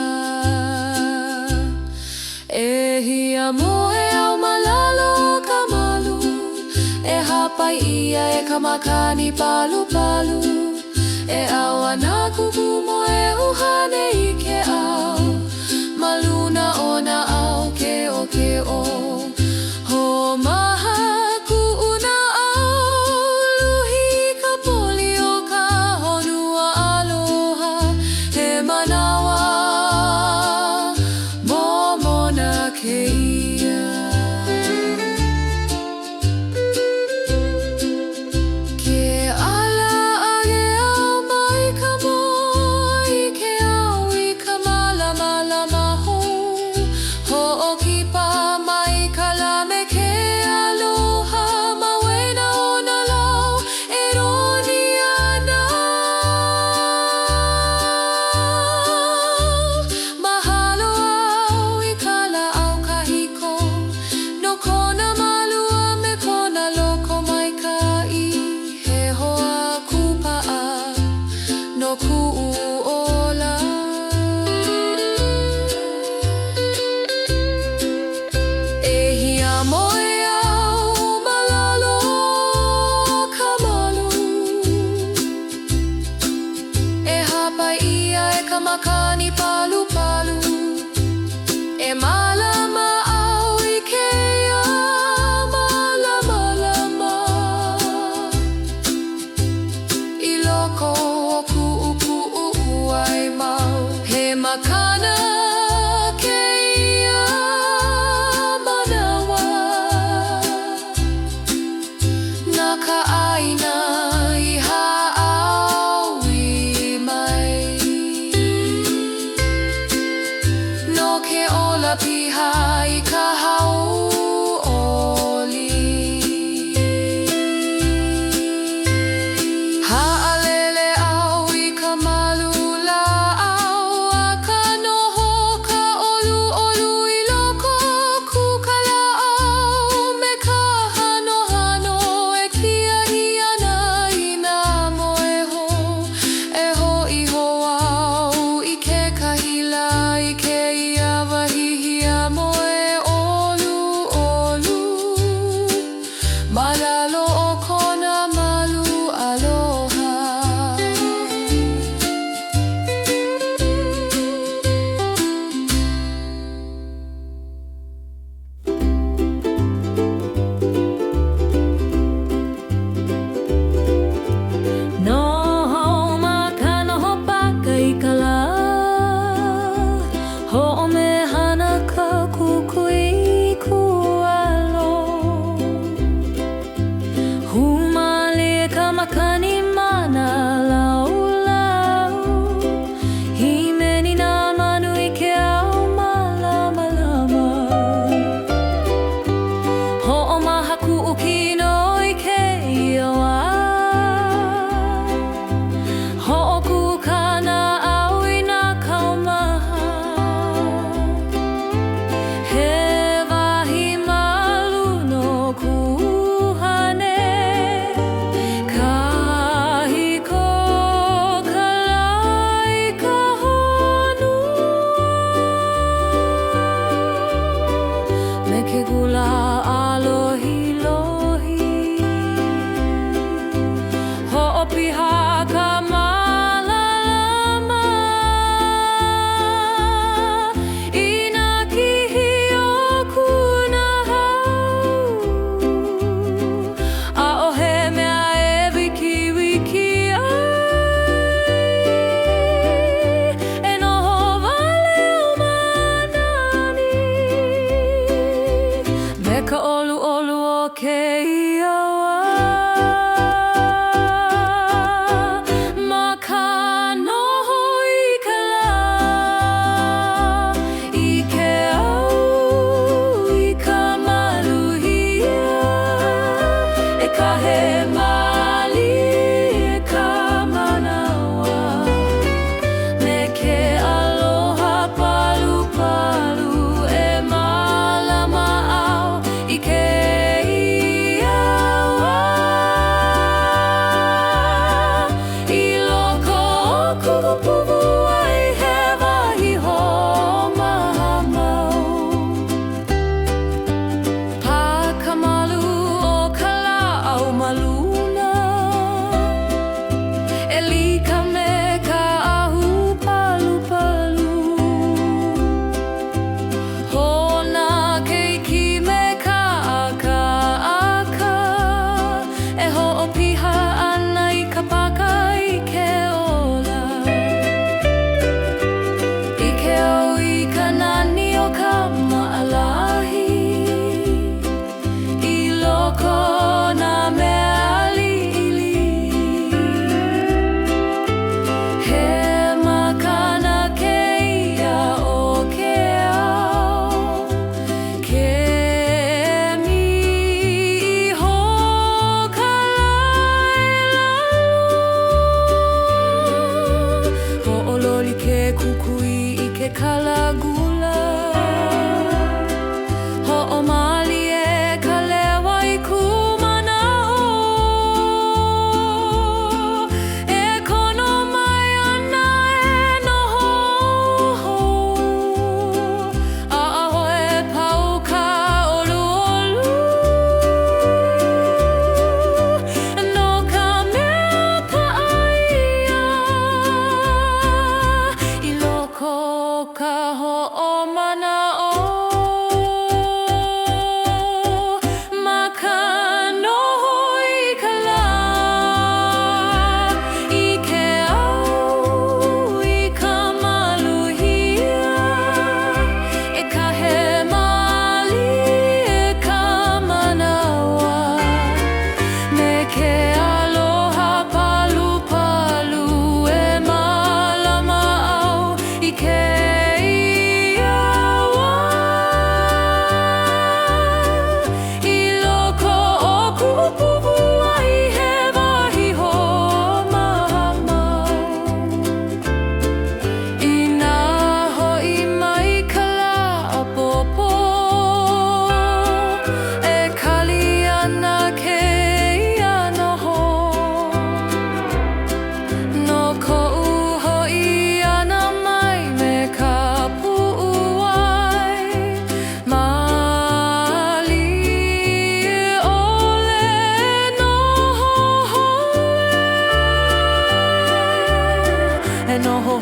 E hia moe au malalo ka malu, e hapai ia e ka makani palu palu, e awa na kukumo e uhane I ke au, maluna o na au ke o. Ho maha ku'u na au, luhi ka poli o ka honua aloha, he manawa momona keia. Ke ala age au mai ka moa I ke au I ka malama hou, ho'okipa mai ka lame ke aloha, mawena o na lau e roni ana. Mahalo au I ka la'au kahiko, no kona malua me kona loko maika'i, he hoa kupa'a no ku'u ola. E hia moe au malalo ka malu, e hapai ia e ka makani palu palu, e malama au I keia malama I loko o ku'u ai mau, he makana keia manawa, na ka aina I ha'awi mai, no ke ola piha I ka hau'oli. Ha'alele au I ka malu la'au, a ka noho ka olu I loko kuka la'au, me ka hano e kia hiana I nā moeho, e ho'iho au I ke kahila I ke ia wahihia moe olu malalo o kona malu aloha. No makana hopaka I ka la, ho'omehana ka kukui kualo, humali ka makani mana lau, himeni na manu I ke au malama, ho'omaha ku'u kino I ke ioa, ho'okuka na au I nā kaumaha, he wahi malu no kuhane, kahiko ka lai ka honua, me ke gula alohi lohi, ho'opiha ka malalama, I nā kihi o kalagula ho'omali e ka lewa I kumana'o e kono mai ana e noho a'aho e pau ka olu'olu no ka mea pa'aia I loko ka ho'omana'o ma ka noho I ka la I ke au I ka maluhia e ka he mali e ka manawa me ke aloha palu palu e malama au I ke iawa I loko o ku'upu'u ai he wahi ho'omahana Inā ho'i mai ka la apopo e kali ana kēia noho no ko'u ho'i ana mai me ka pu'u ai mali ole noho e noho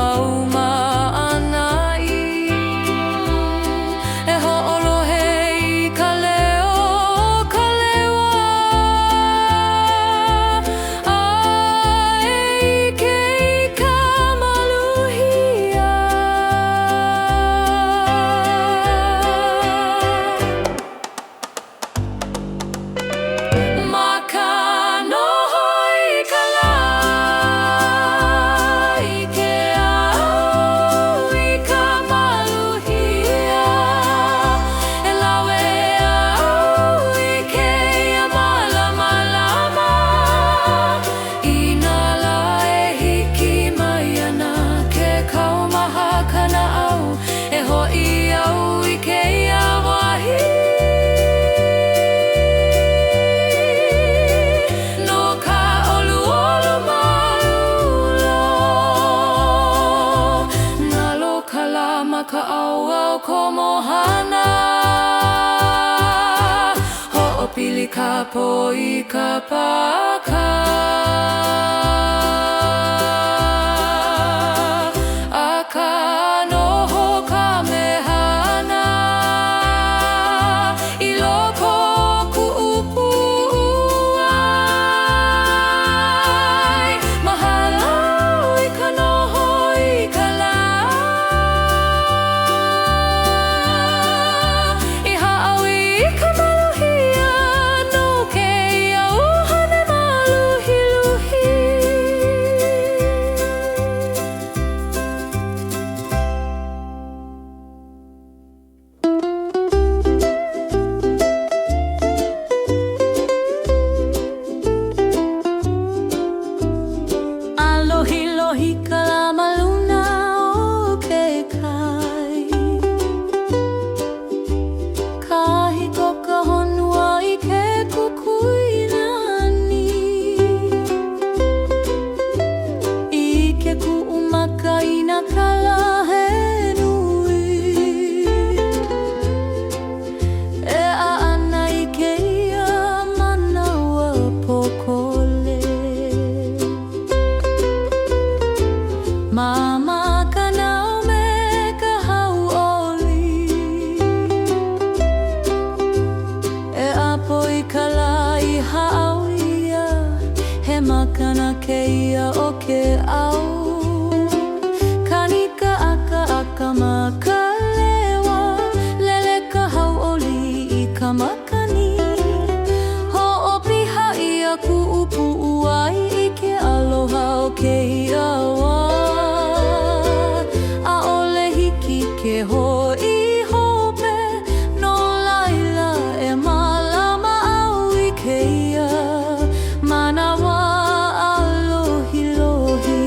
au ma'anai e ho'olohe I ka leo ka lewa ai ke I ka maluhia ma ka noho I ka la I ke au I ka maluhia e lawe au I keia malama lama Inā la e hiki mai ana ke kaumaha kana'au e ho'i au I keia wahi no ka olu'olu maulo nalo ka la ma ka auau komohana ho'opili ka po I ka paka a ka noho ka mehana I loko ku'upu'u ai mahalau I ka noho I ka la I ha'au I ka maluhia no keia uhane maluhiluhi Alohilohi ka lama luna o ke kai Kahiko ka honua I ke kukuinani I ke ku'umaka I na kala he nui E a ana I keia manawa pokole Mama ka nau me ka hau'oli E apo I ka la I ha'au ia he makana keia o ke au Kanika aka aka ma ka lewa lele ka hau'oli I ka makani ho'opiha ia ku'upu'u ai I ke aloha o keia wā a'ole hiki ke ho'i hope no laila e malama au I keia manawa alohilohi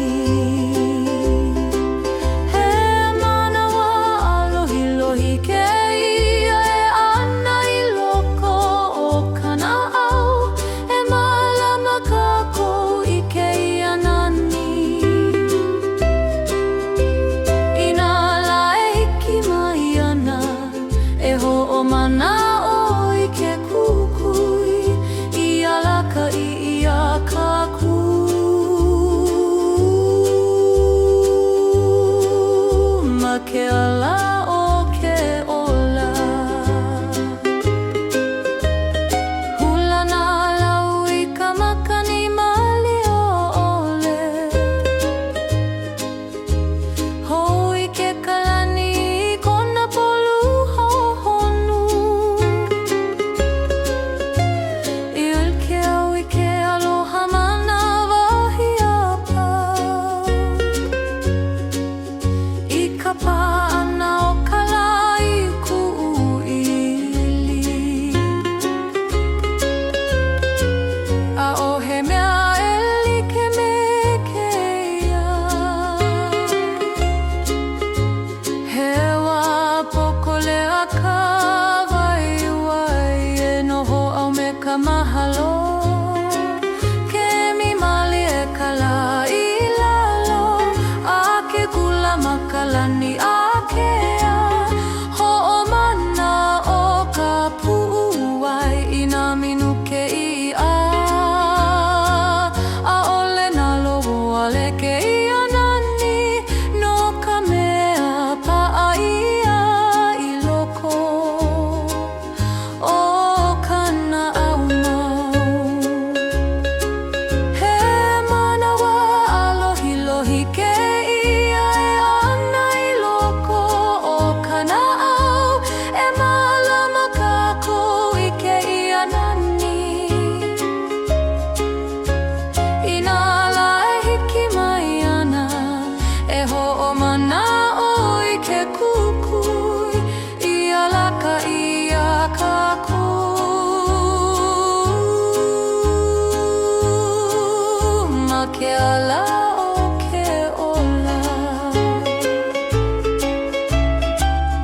ke ala o ke ola.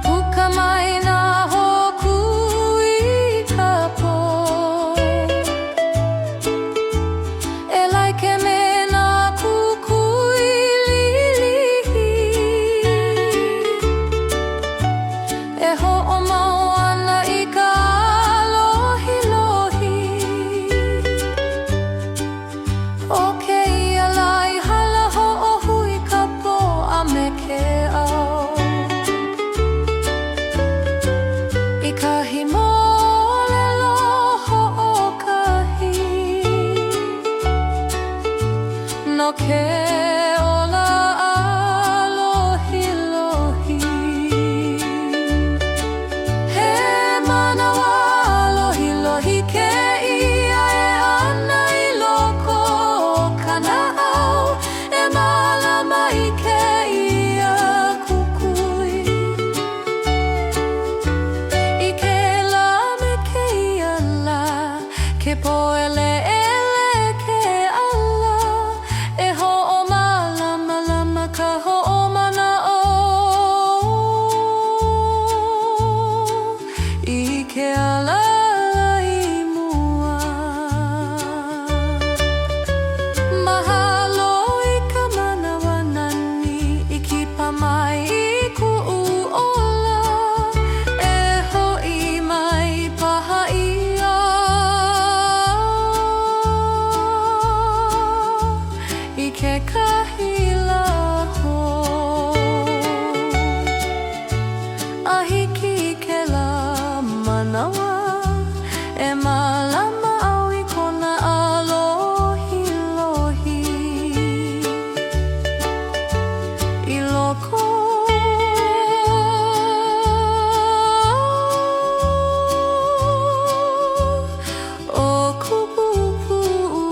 Puka mai nā hoku I ka pō, e laike me nā kukui lilihi, e ho'omau ana I ka lohilohi. O keia lai hala ho'ohui ka pō a me ke au. I kahi mōlelo ho'okahi, no ke ola alohilohi. He manawa alohilohi ke ia e ana I loko o kana au, e malama I ke ia kukui. I ke la me ke ia la, ke poele ele ke ala, e ho'omalama lama ka ho'omana o. I ke ala I mua. Mahalo I ka manawa nani, I kipa mai I ku'u ola, e ho'i mai paha ia. I ke kahi laho, a hiki ke la manawa, e malama au I kona alohilohi. I loko o kupupui.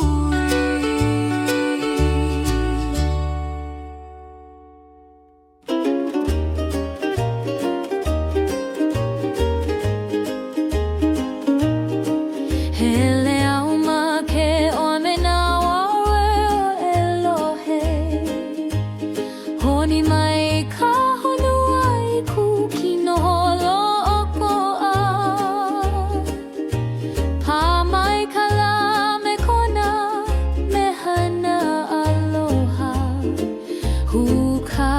Hele au ma ke ome nā wawe o Elohe, honi mai ka honua I ku kino holo o ko'a. Pā mai ka la me kona mehana aloha, huka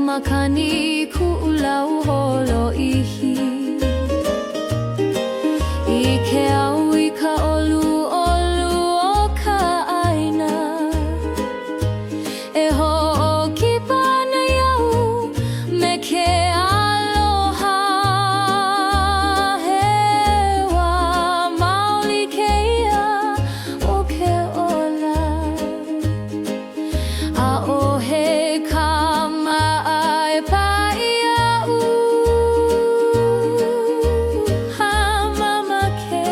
makani ku'ulau holo ihi. I ke au I ka olu olu o ka aina, e ho'okipa na iau me ke aloha. He wa maoli keia o ke ola, a ohe ka ma'ai pa'ia'u. Ha mama ke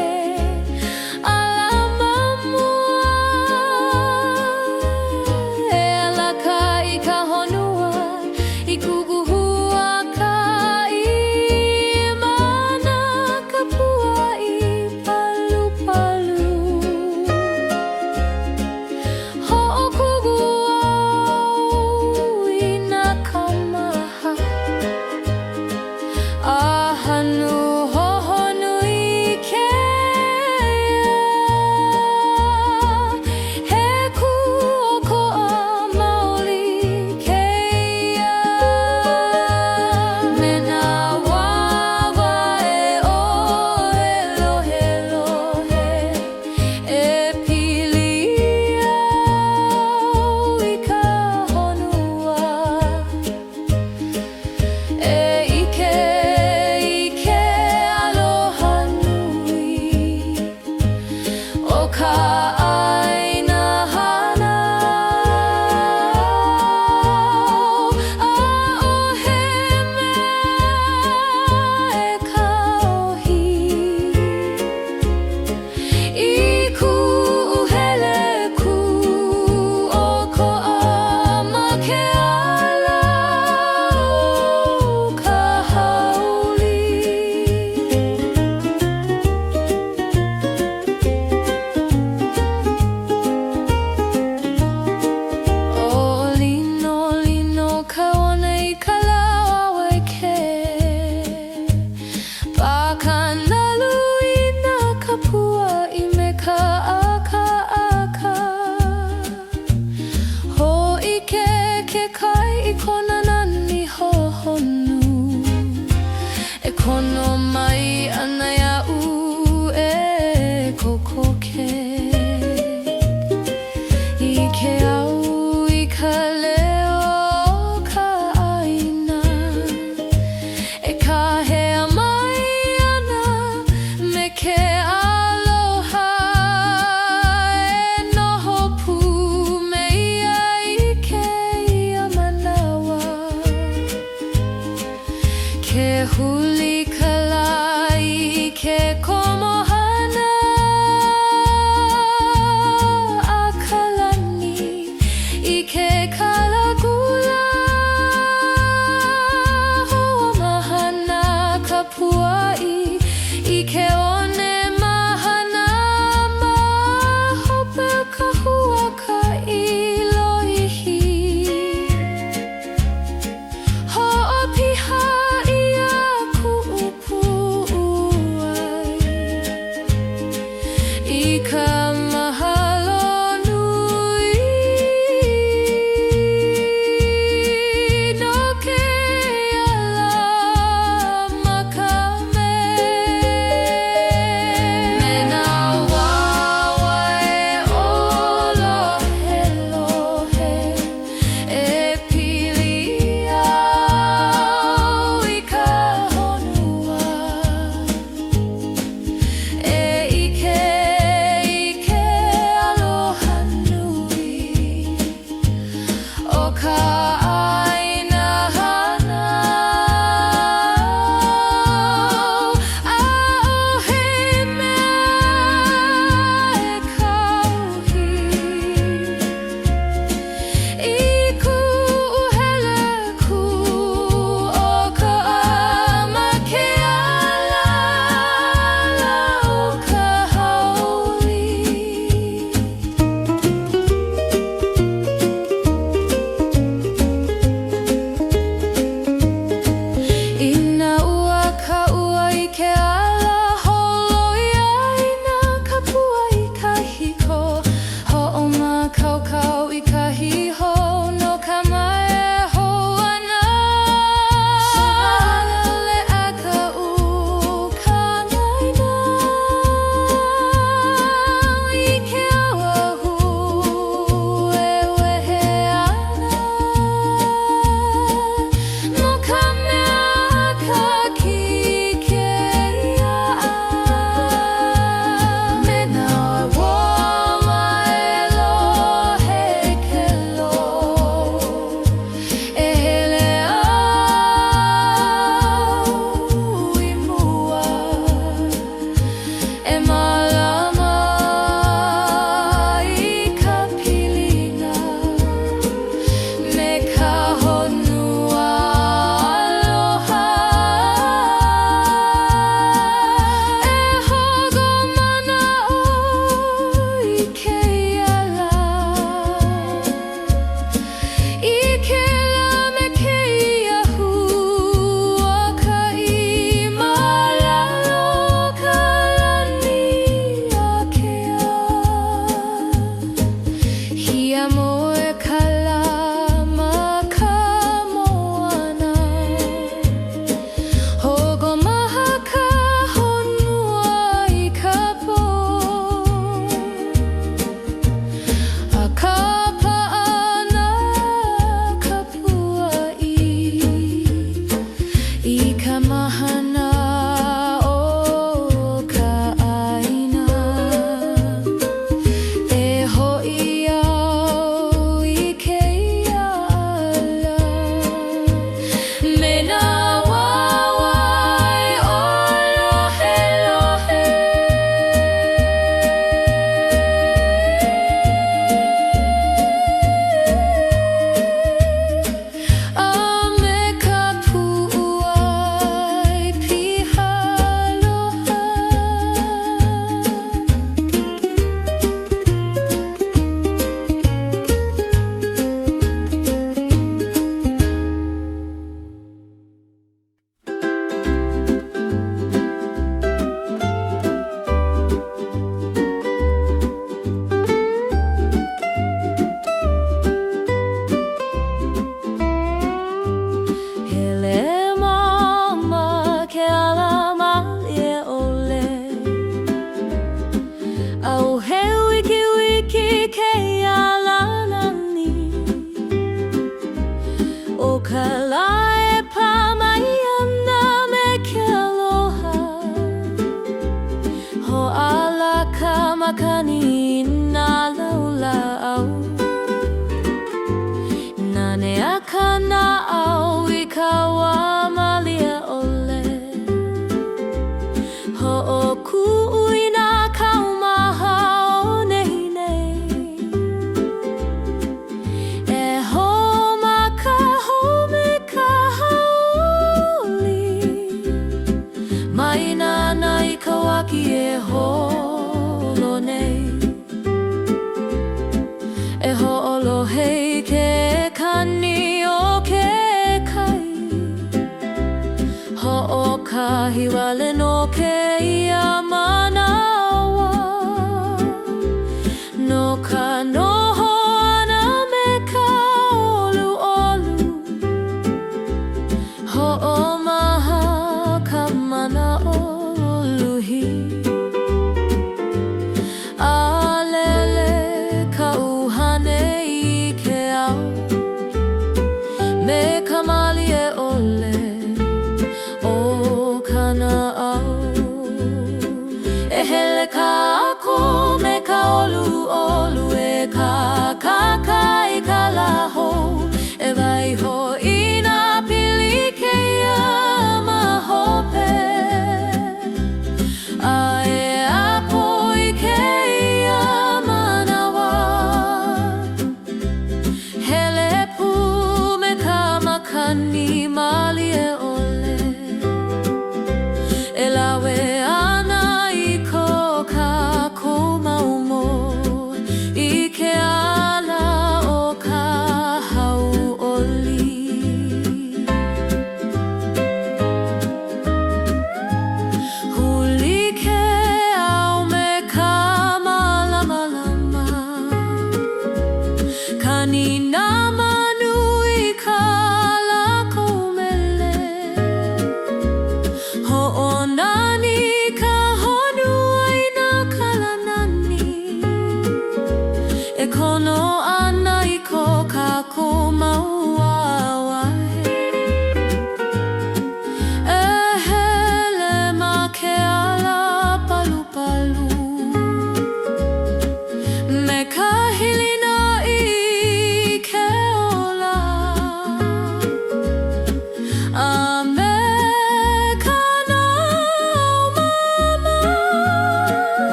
ka leo ka aina e kahea mai ana me ke aloha e noho pu me ia I ke ia manawa ke huli kalai ke komohana a kalani I ke kalakula hoa mahana ka pua'i I ke one mahana ma hope ka huaka I loihi ho'opiha ia ku'upu'uai I ka mahalo nui no ke ala makame me nā wawae olohe lohe e pili au I ka honua e ike aloha nui o ka aina hana a'ohe mea e kauhi I ku'uhele ku o ka ama ke ala o ka hauli Ina ua ka ua I ke ala holoi aina ka pua I ka hiko ho'oma kaukau I ka hiho no ka mae hoana Sana'ale a ka ka naina I ke auahu e wehe ana no ka mea ka kike ia me nā woa e lohe ke lo e hele au I mua e malama I ka pilina me ka honua aloha e hogo mana o I ke ala I ke la me ke iahu o ka malalo ka lani a kea Hia moe kala ma ka moana Hogo maha ka honua I ka po A ka pa'ana ka pua'i I ka mahana o ka aina E ho'i au kana au I ka wā malia ole. Ho'oku'u I nā kaumaha o nei nei. E homaka home ka hauli. Mai nana I ka waki e holo nei. E ho'olohe ke kani o ke kai. Ho'okahi wale no ke ia manawa. No ka noho ana me ka olu olu. Ho'omaha ka mana oluhi. Alele ka uhane I ke au. Me ka mali e ole o kana au. E hele ka ako me ka olu olu e ka kaka I ka laho. E waiho I nā pili ke ia mahope. A e apo I ke ia manawa. Hele pu me ka makani mali e ole. E lawe ana I ko ka kumaumo. I ke ala o ka hau oli. Huli ke au me ka malama lama. Kani nama